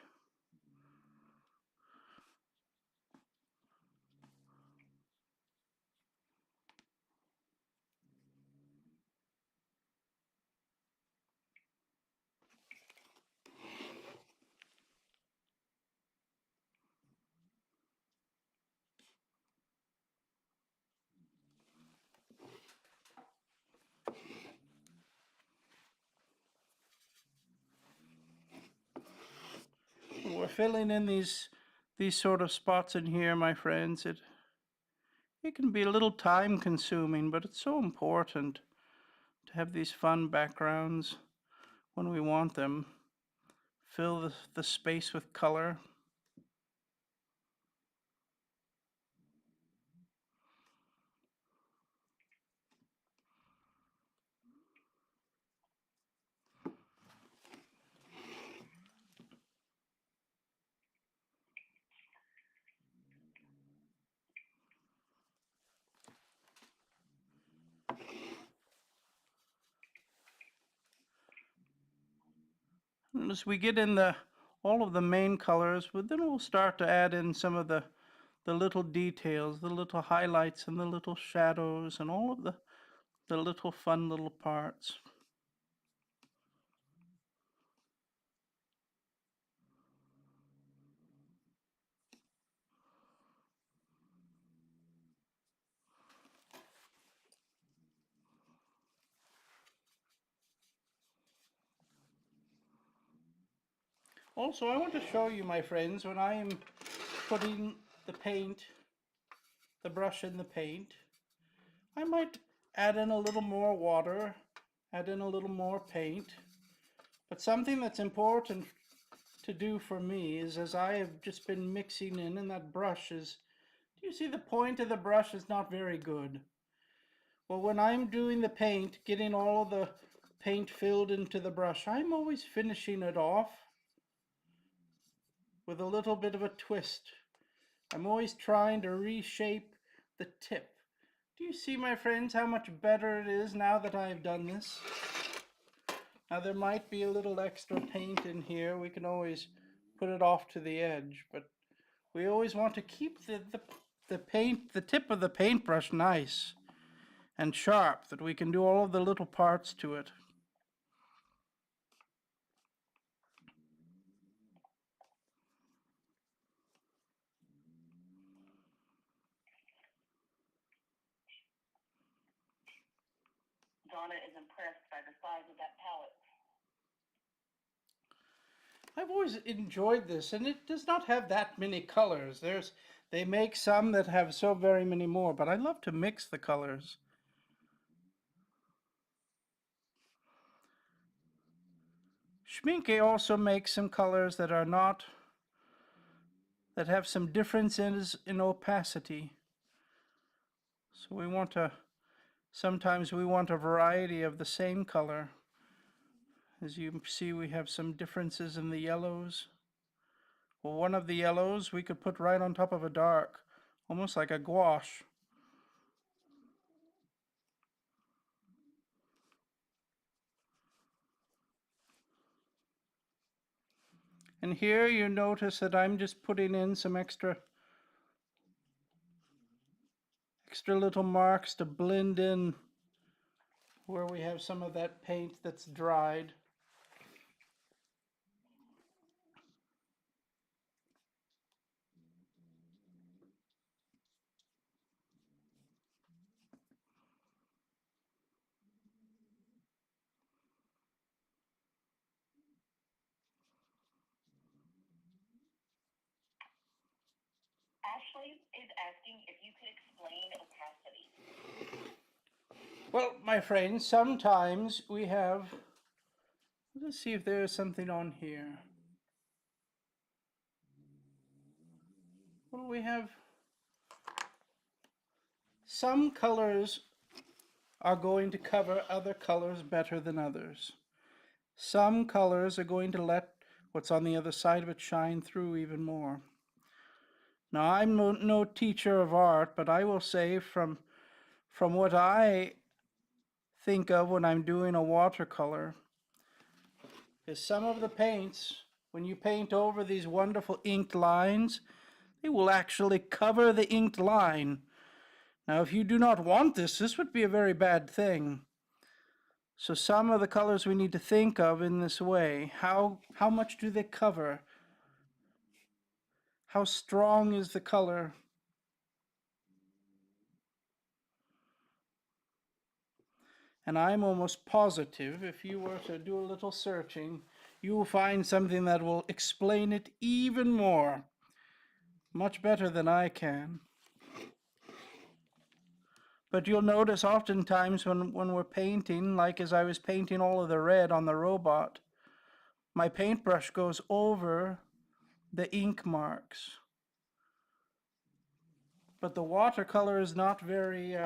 We're filling in these sort of spots in here, my friends. It can be a little time consuming, but it's so important to have these fun backgrounds when we want them. Fill the space with color. And as we get in all of the main colors, but then we'll start to add in some of the little details, the little highlights and the little shadows and all of the little fun little parts. Also, I want to show you, my friends, when I am putting the paint, the brush in the paint, I might add in a little more water, add in a little more paint. But something that's important to do for me is, as I have just been mixing in, and that brush is, do you see the point of the brush is not very good? Well, when I'm doing the paint, getting all of the paint filled into the brush, I'm always finishing it off with a little bit of a twist. I'm always trying to reshape the tip. Do you see, my friends, how much better it is now that I have done this? Now there might be a little extra paint in here. We can always put it off to the edge, but we always want to keep the paint, the tip of the paintbrush nice and sharp, that we can do all of the little parts to it. Donna is impressed by the size of that palette. I've always enjoyed this, and it does not have that many colors. They make some that have so very many more, but I love to mix the colors. Schmincke also makes some colors that are not, that have some differences in opacity. So we want to, sometimes we want a variety of the same color. As you see, we have some differences in the yellows. Well, one of the yellows we could put right on top of a dark, almost like a gouache. And here you notice that I'm just putting in some extra little marks to blend in where we have some of that paint that's dried. Ashley is asking if you could explain opacity. Well, my friends, sometimes we have, let's see if there is something on here. Well, we have some colors are going to cover other colors better than others. Some colors are going to let what's on the other side of it shine through even more. Now, I'm no teacher of art, but I will say from what I think of when I'm doing a watercolor, is some of the paints, when you paint over these wonderful inked lines, they will actually cover the inked line. Now, if you do not want this, this would be a very bad thing. So some of the colors we need to think of in this way. How much do they cover? How strong is the color? And I'm almost positive if you were to do a little searching, you will find something that will explain it even more. Much better than I can. But you'll notice oftentimes when we're painting, like as I was painting all of the red on the robot, my paintbrush goes over the ink marks. But the watercolor is not very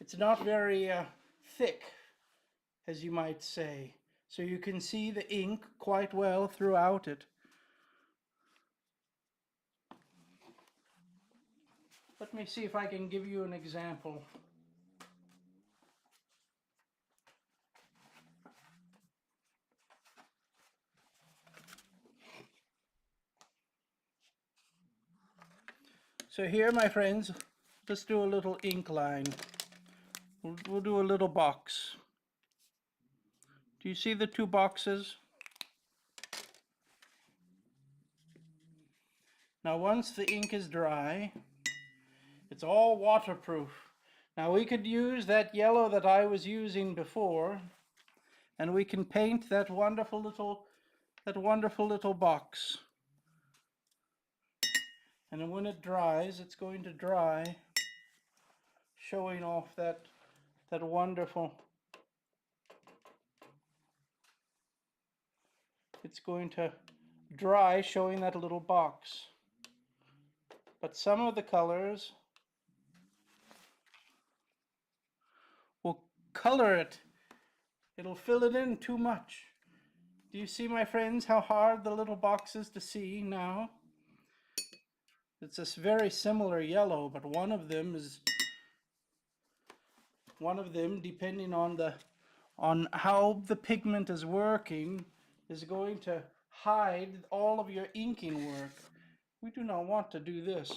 it's not very thick, as you might say. So you can see the ink quite well throughout it. Let me see if I can give you an example. So here, my friends, let's do a little ink line. We'll do a little box. Do you see the two boxes? Now once the ink is dry, it's all waterproof. Now we could use that yellow that I was using before, and we can paint that wonderful little box. And then when it dries, it's going to dry, showing off that wonderful. It's going to dry, showing that little box. But some of the colors will color it. It'll fill it in too much. Do you see, my friends, how hard the little box is to see now? It's this very similar yellow, but one of them, depending on how the pigment is working, is going to hide all of your inking work. We do not want to do this.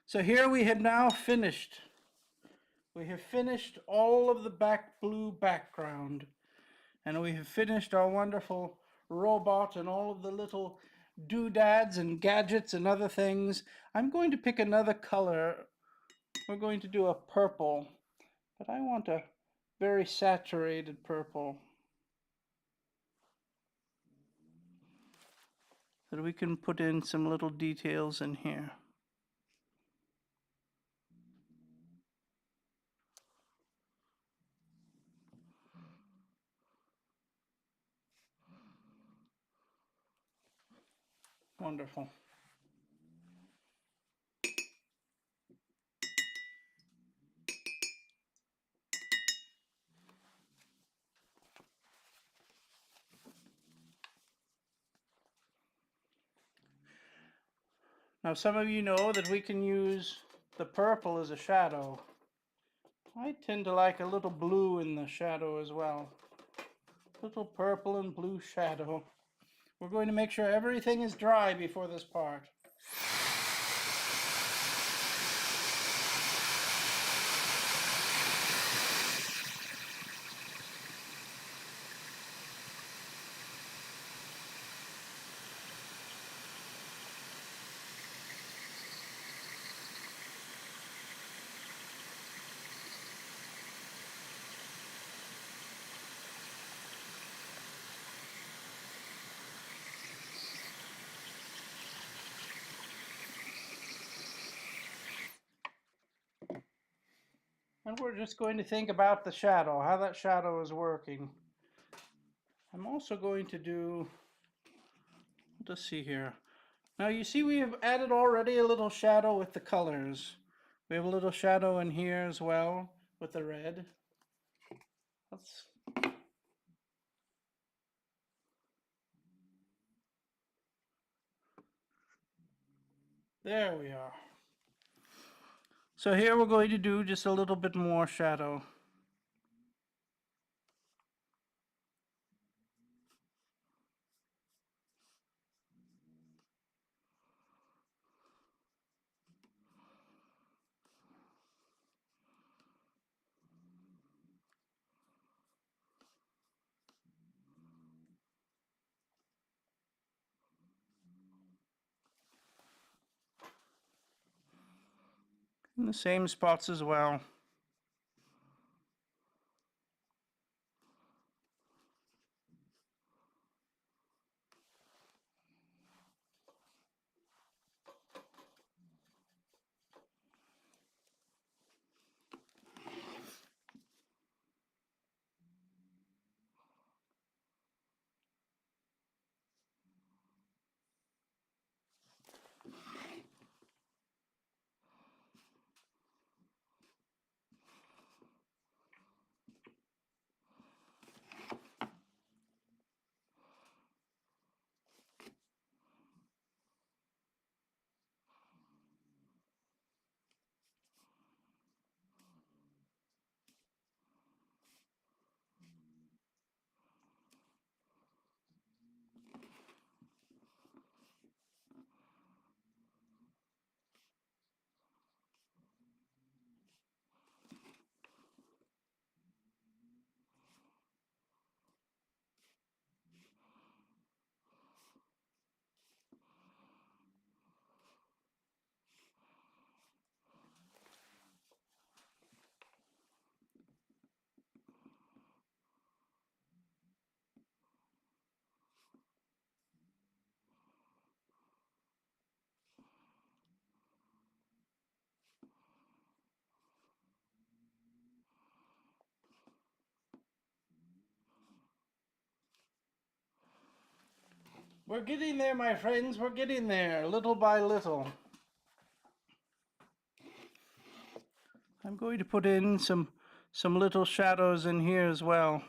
So here we have now finished. We have finished all of the blue background, and we have finished our wonderful robot and all of the little doodads and gadgets and other things. I'm going to pick another color. We're going to do a purple, but I want a very saturated purple that we can put in some little details in here. Wonderful. Now some of you know that we can use the purple as a shadow. I tend to like a little blue in the shadow as well. Little purple and blue shadow. We're going to make sure everything is dry before this part. And we're just going to think about the shadow, how that shadow is working. I'm also going to do, let's see here. Now you see we have added already a little shadow with the colors. We have a little shadow in here as well with the red. There we are. So here we're going to do just a little bit more shadow. In the same spots as well. We're getting there, my friends. We're getting there, little by little. I'm going to put in some little shadows in here as well.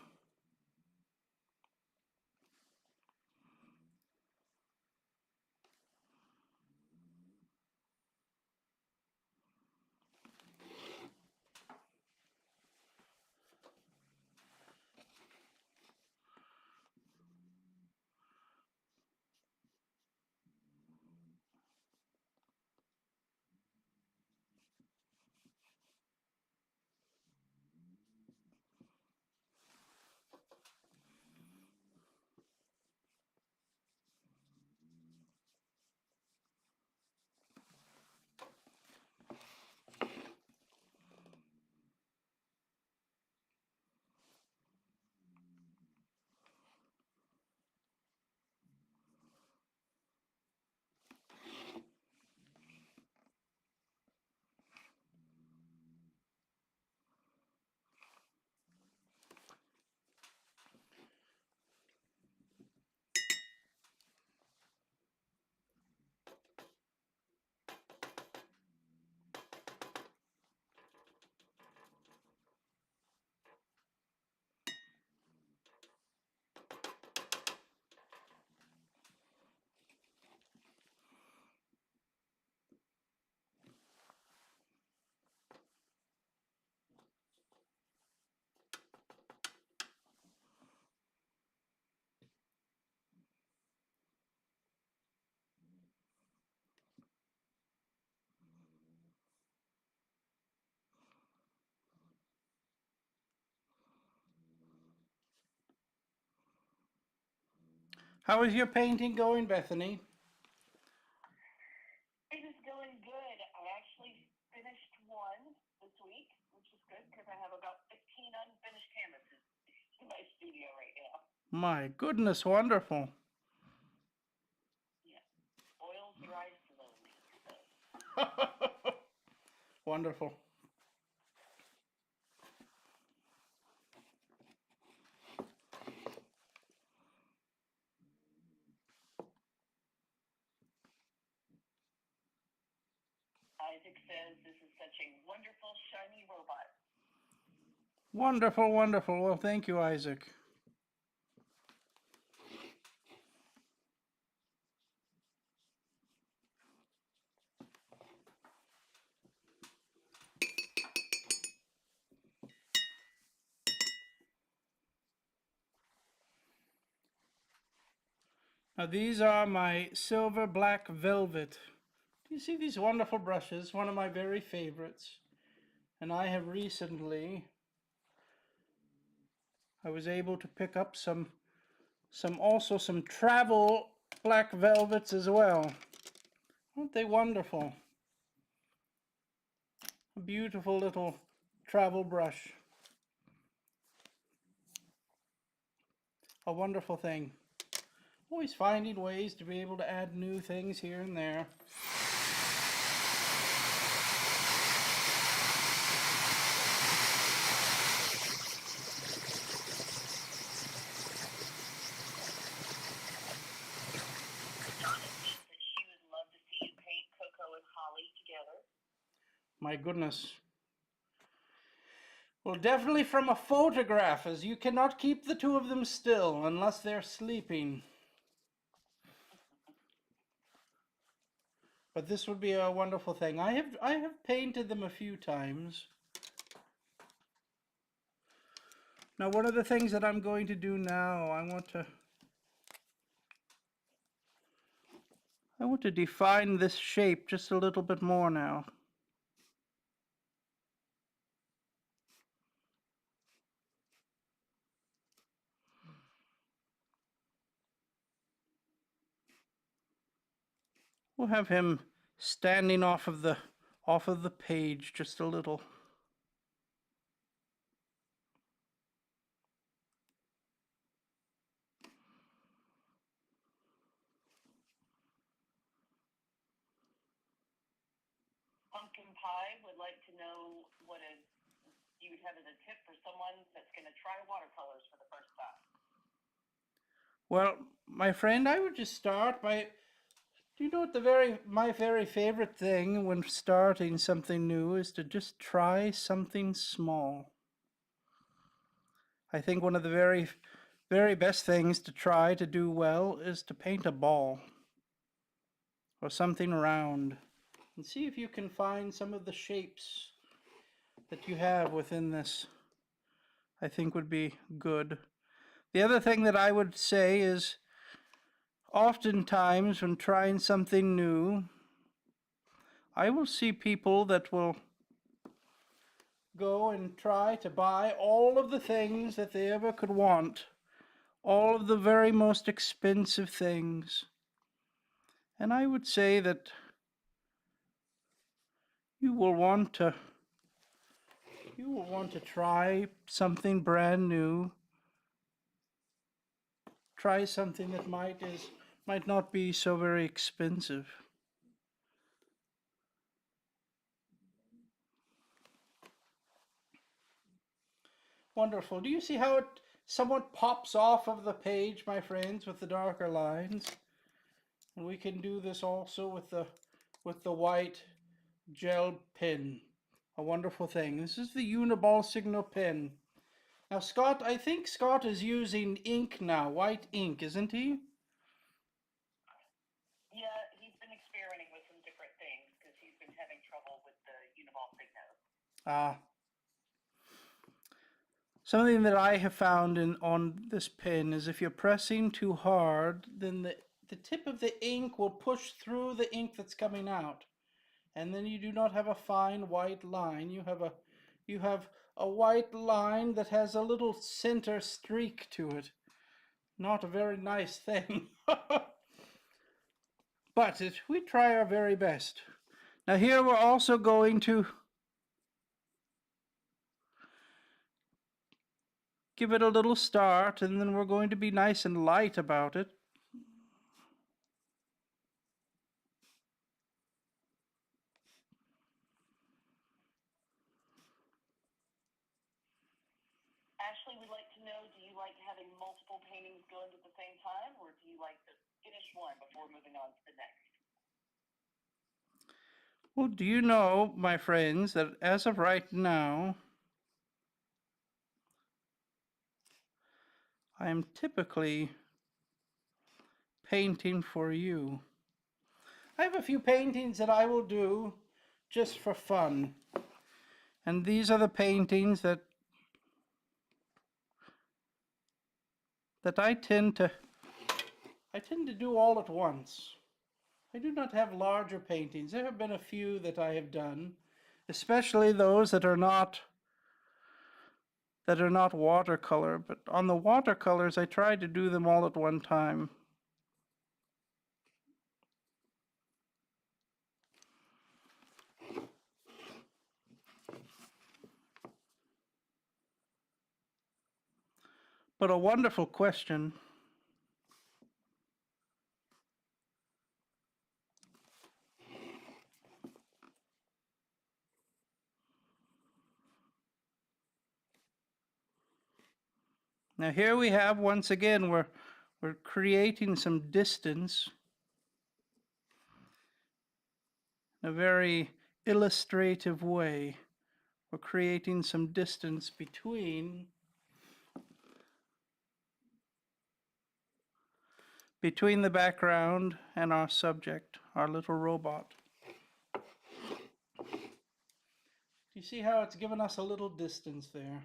How is your painting going, Bethany? It is going good. I actually finished one this week, which is good because I have about 15 unfinished canvases in my studio right now. My goodness, wonderful. Yeah. Oils dry slowly. So. Wonderful. Isaac says this is such a wonderful, shiny robot. Wonderful, wonderful. Well, thank you, Isaac. Now these are my silver black velvet. Do you see these wonderful brushes? One of my very favorites. And I have recently, I was able to pick up some travel black velvets as well. Aren't they wonderful? A beautiful little travel brush. A wonderful thing. Always finding ways to be able to add new things here and there. She would love to see you paint Coco and Holly together. My goodness. Well, definitely from a photograph, as you cannot keep the two of them still unless they're sleeping. But this would be a wonderful thing. I have painted them a few times. Now, one of the things that I'm going to do now, I want to define this shape just a little bit more now. We'll have him standing off of the page just a little. Pumpkin Pie would like to know what you would have as a tip for someone that's going to try watercolors for the first time. Well, my friend, I would just start by, do you know what my very favorite thing when starting something new is to just try something small. I think one of the very, very best things to try to do well is to paint a ball or something round and see if you can find some of the shapes that you have within this. I think would be good. The other thing that I would say is oftentimes when trying something new, I will see people that will go and try to buy all of the things that they ever could want, all of the very most expensive things. And I would say that you will want to try something brand new. Try something that might not be so very expensive. Wonderful. Do you see how it somewhat pops off of the page, my friends, with the darker lines? And we can do this also with the white gel pen. A wonderful thing. This is the Uni-ball Signo pen. Now, Scott, I think Scott is using ink now, white ink, isn't he? Yeah, he's been experimenting with some different things because he's been having trouble with the Uni-ball Signo. Ah. Something that I have found on this pen is if you're pressing too hard, then the tip of the ink will push through the ink that's coming out. And then you do not have a fine white line. You have a white line that has a little center streak to it. not a very nice thing. But we try our very best. Now here we're also going to give it a little start, and then we're going to be nice and light about it. Ashley would like to know, do you like having multiple paintings go into at the same time, or do you like to finish one before moving on to the next? Well, do you know, my friends, that as of right now, I am typically painting for you. I have a few paintings that I will do just for fun. And these are the paintings that I tend to do all at once. I do not have larger paintings. There have been a few that I have done, especially those that are not watercolor, but on the watercolors I try to do them all at one time. But a wonderful question. Now here we have, once again, we're creating some distance in a very illustrative way. We're creating some distance between the background and our subject, our little robot. You see how it's given us a little distance there?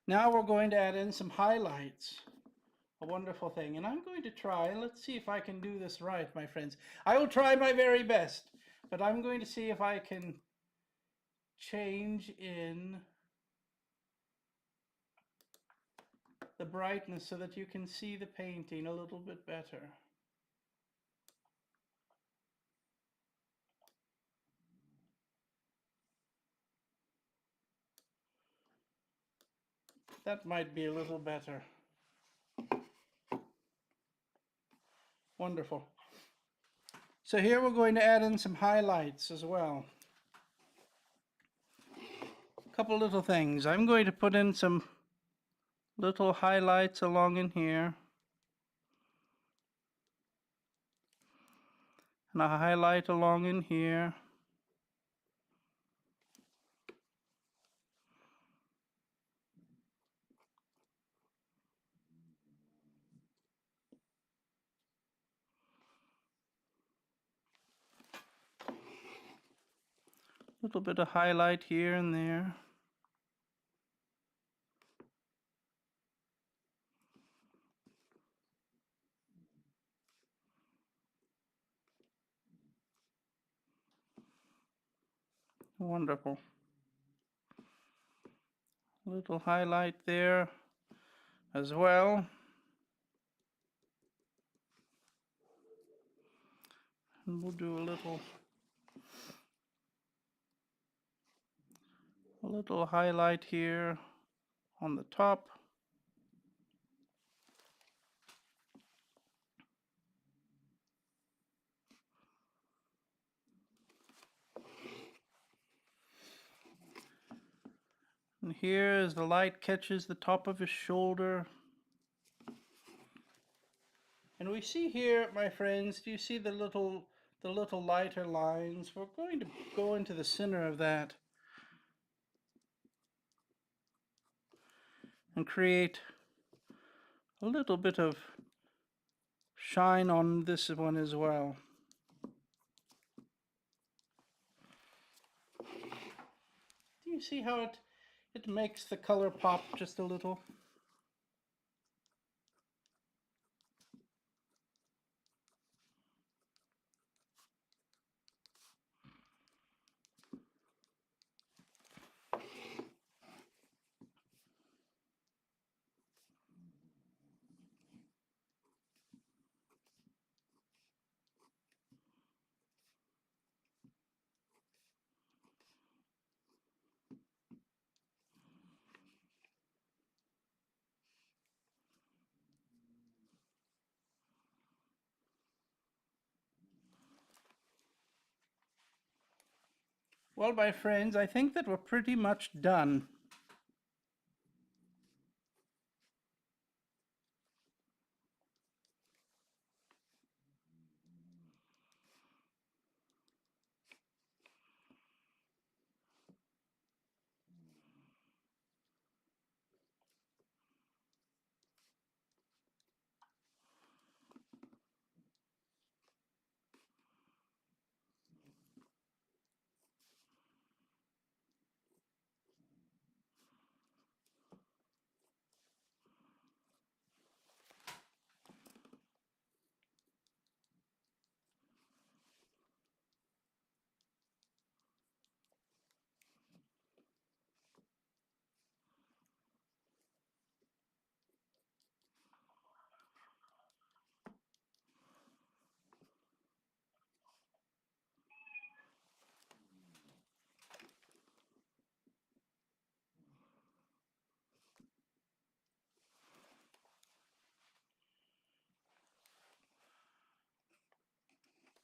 Now we're going to add in some highlights. A wonderful thing. And I'm going to try, and let's see if I can do this right, my friends. I will try my very best, but I'm going to see if I can change in the brightness so that you can see the painting a little bit better. That might be a little better. Wonderful. So here we're going to add in some highlights as well. A couple little things. I'm going to put in some little highlights along in here. And a highlight along in here. A little bit of highlight here and there. Wonderful. A little highlight there as well. And we'll do a little highlight here on the top. And here, as the light catches the top of his shoulder. And we see here, my friends, do you see the little lighter lines? We're going to go into the center of that and create a little bit of shine on this one as well. Do you see how it makes the color pop just a little? Well, my friends, I think that we're pretty much done.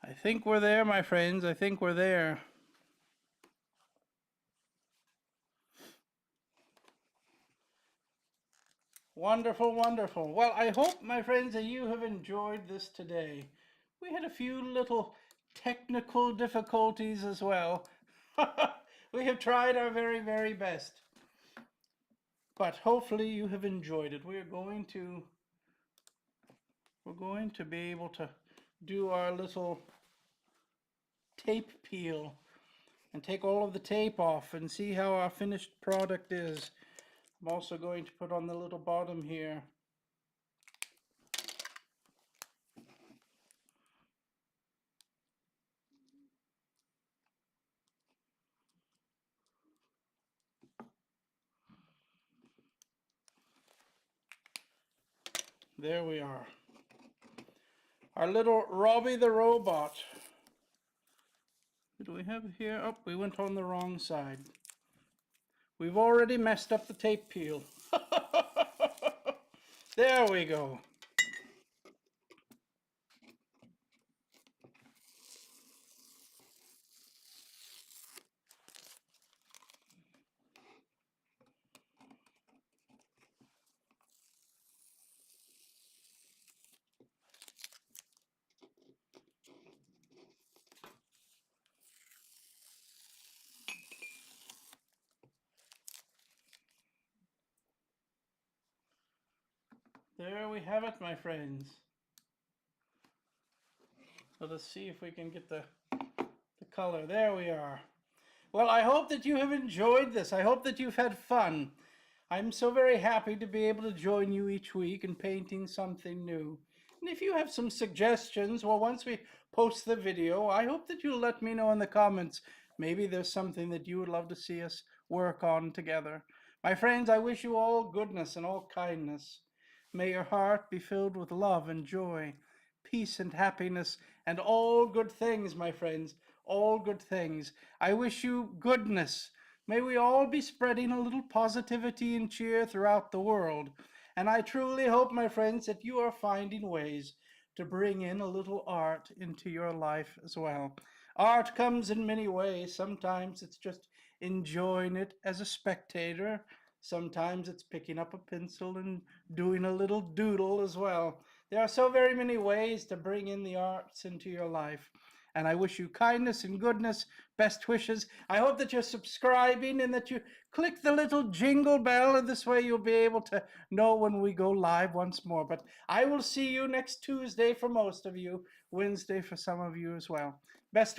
I think we're there, my friends. I think we're there. Wonderful, wonderful. Well, I hope, my friends, that you have enjoyed this today. We had a few little technical difficulties as well. We have tried our very, very best. But hopefully you have enjoyed it. We're going to be able to do our little tape peel and take all of the tape off and see how our finished product is. I'm also going to put on the little bottom here. There we are. Our little Robbie the robot. What do we have here? Oh, we went on the wrong side. We've already messed up the tape peel. There we go. There we have it, my friends. Let us see if we can get the color. There we are. Well, I hope that you have enjoyed this. I hope that you've had fun. I'm so very happy to be able to join you each week in painting something new. And if you have some suggestions, well, once we post the video, I hope that you'll let me know in the comments. Maybe there's something that you would love to see us work on together. My friends, I wish you all goodness and all kindness. May your heart be filled with love and joy, peace and happiness, and all good things, my friends, all good things. I wish you goodness. May we all be spreading a little positivity and cheer throughout the world. And I truly hope, my friends, that you are finding ways to bring in a little art into your life as well. Art comes in many ways. Sometimes it's just enjoying it as a spectator. Sometimes it's picking up a pencil and doing a little doodle as well. There are so very many ways to bring in the arts into your life. And I wish you kindness and goodness, best wishes. I hope that you're subscribing and that you click the little jingle bell, and this way you'll be able to know when we go live once more. But I will see you next Tuesday for most of you, Wednesday for some of you as well. Best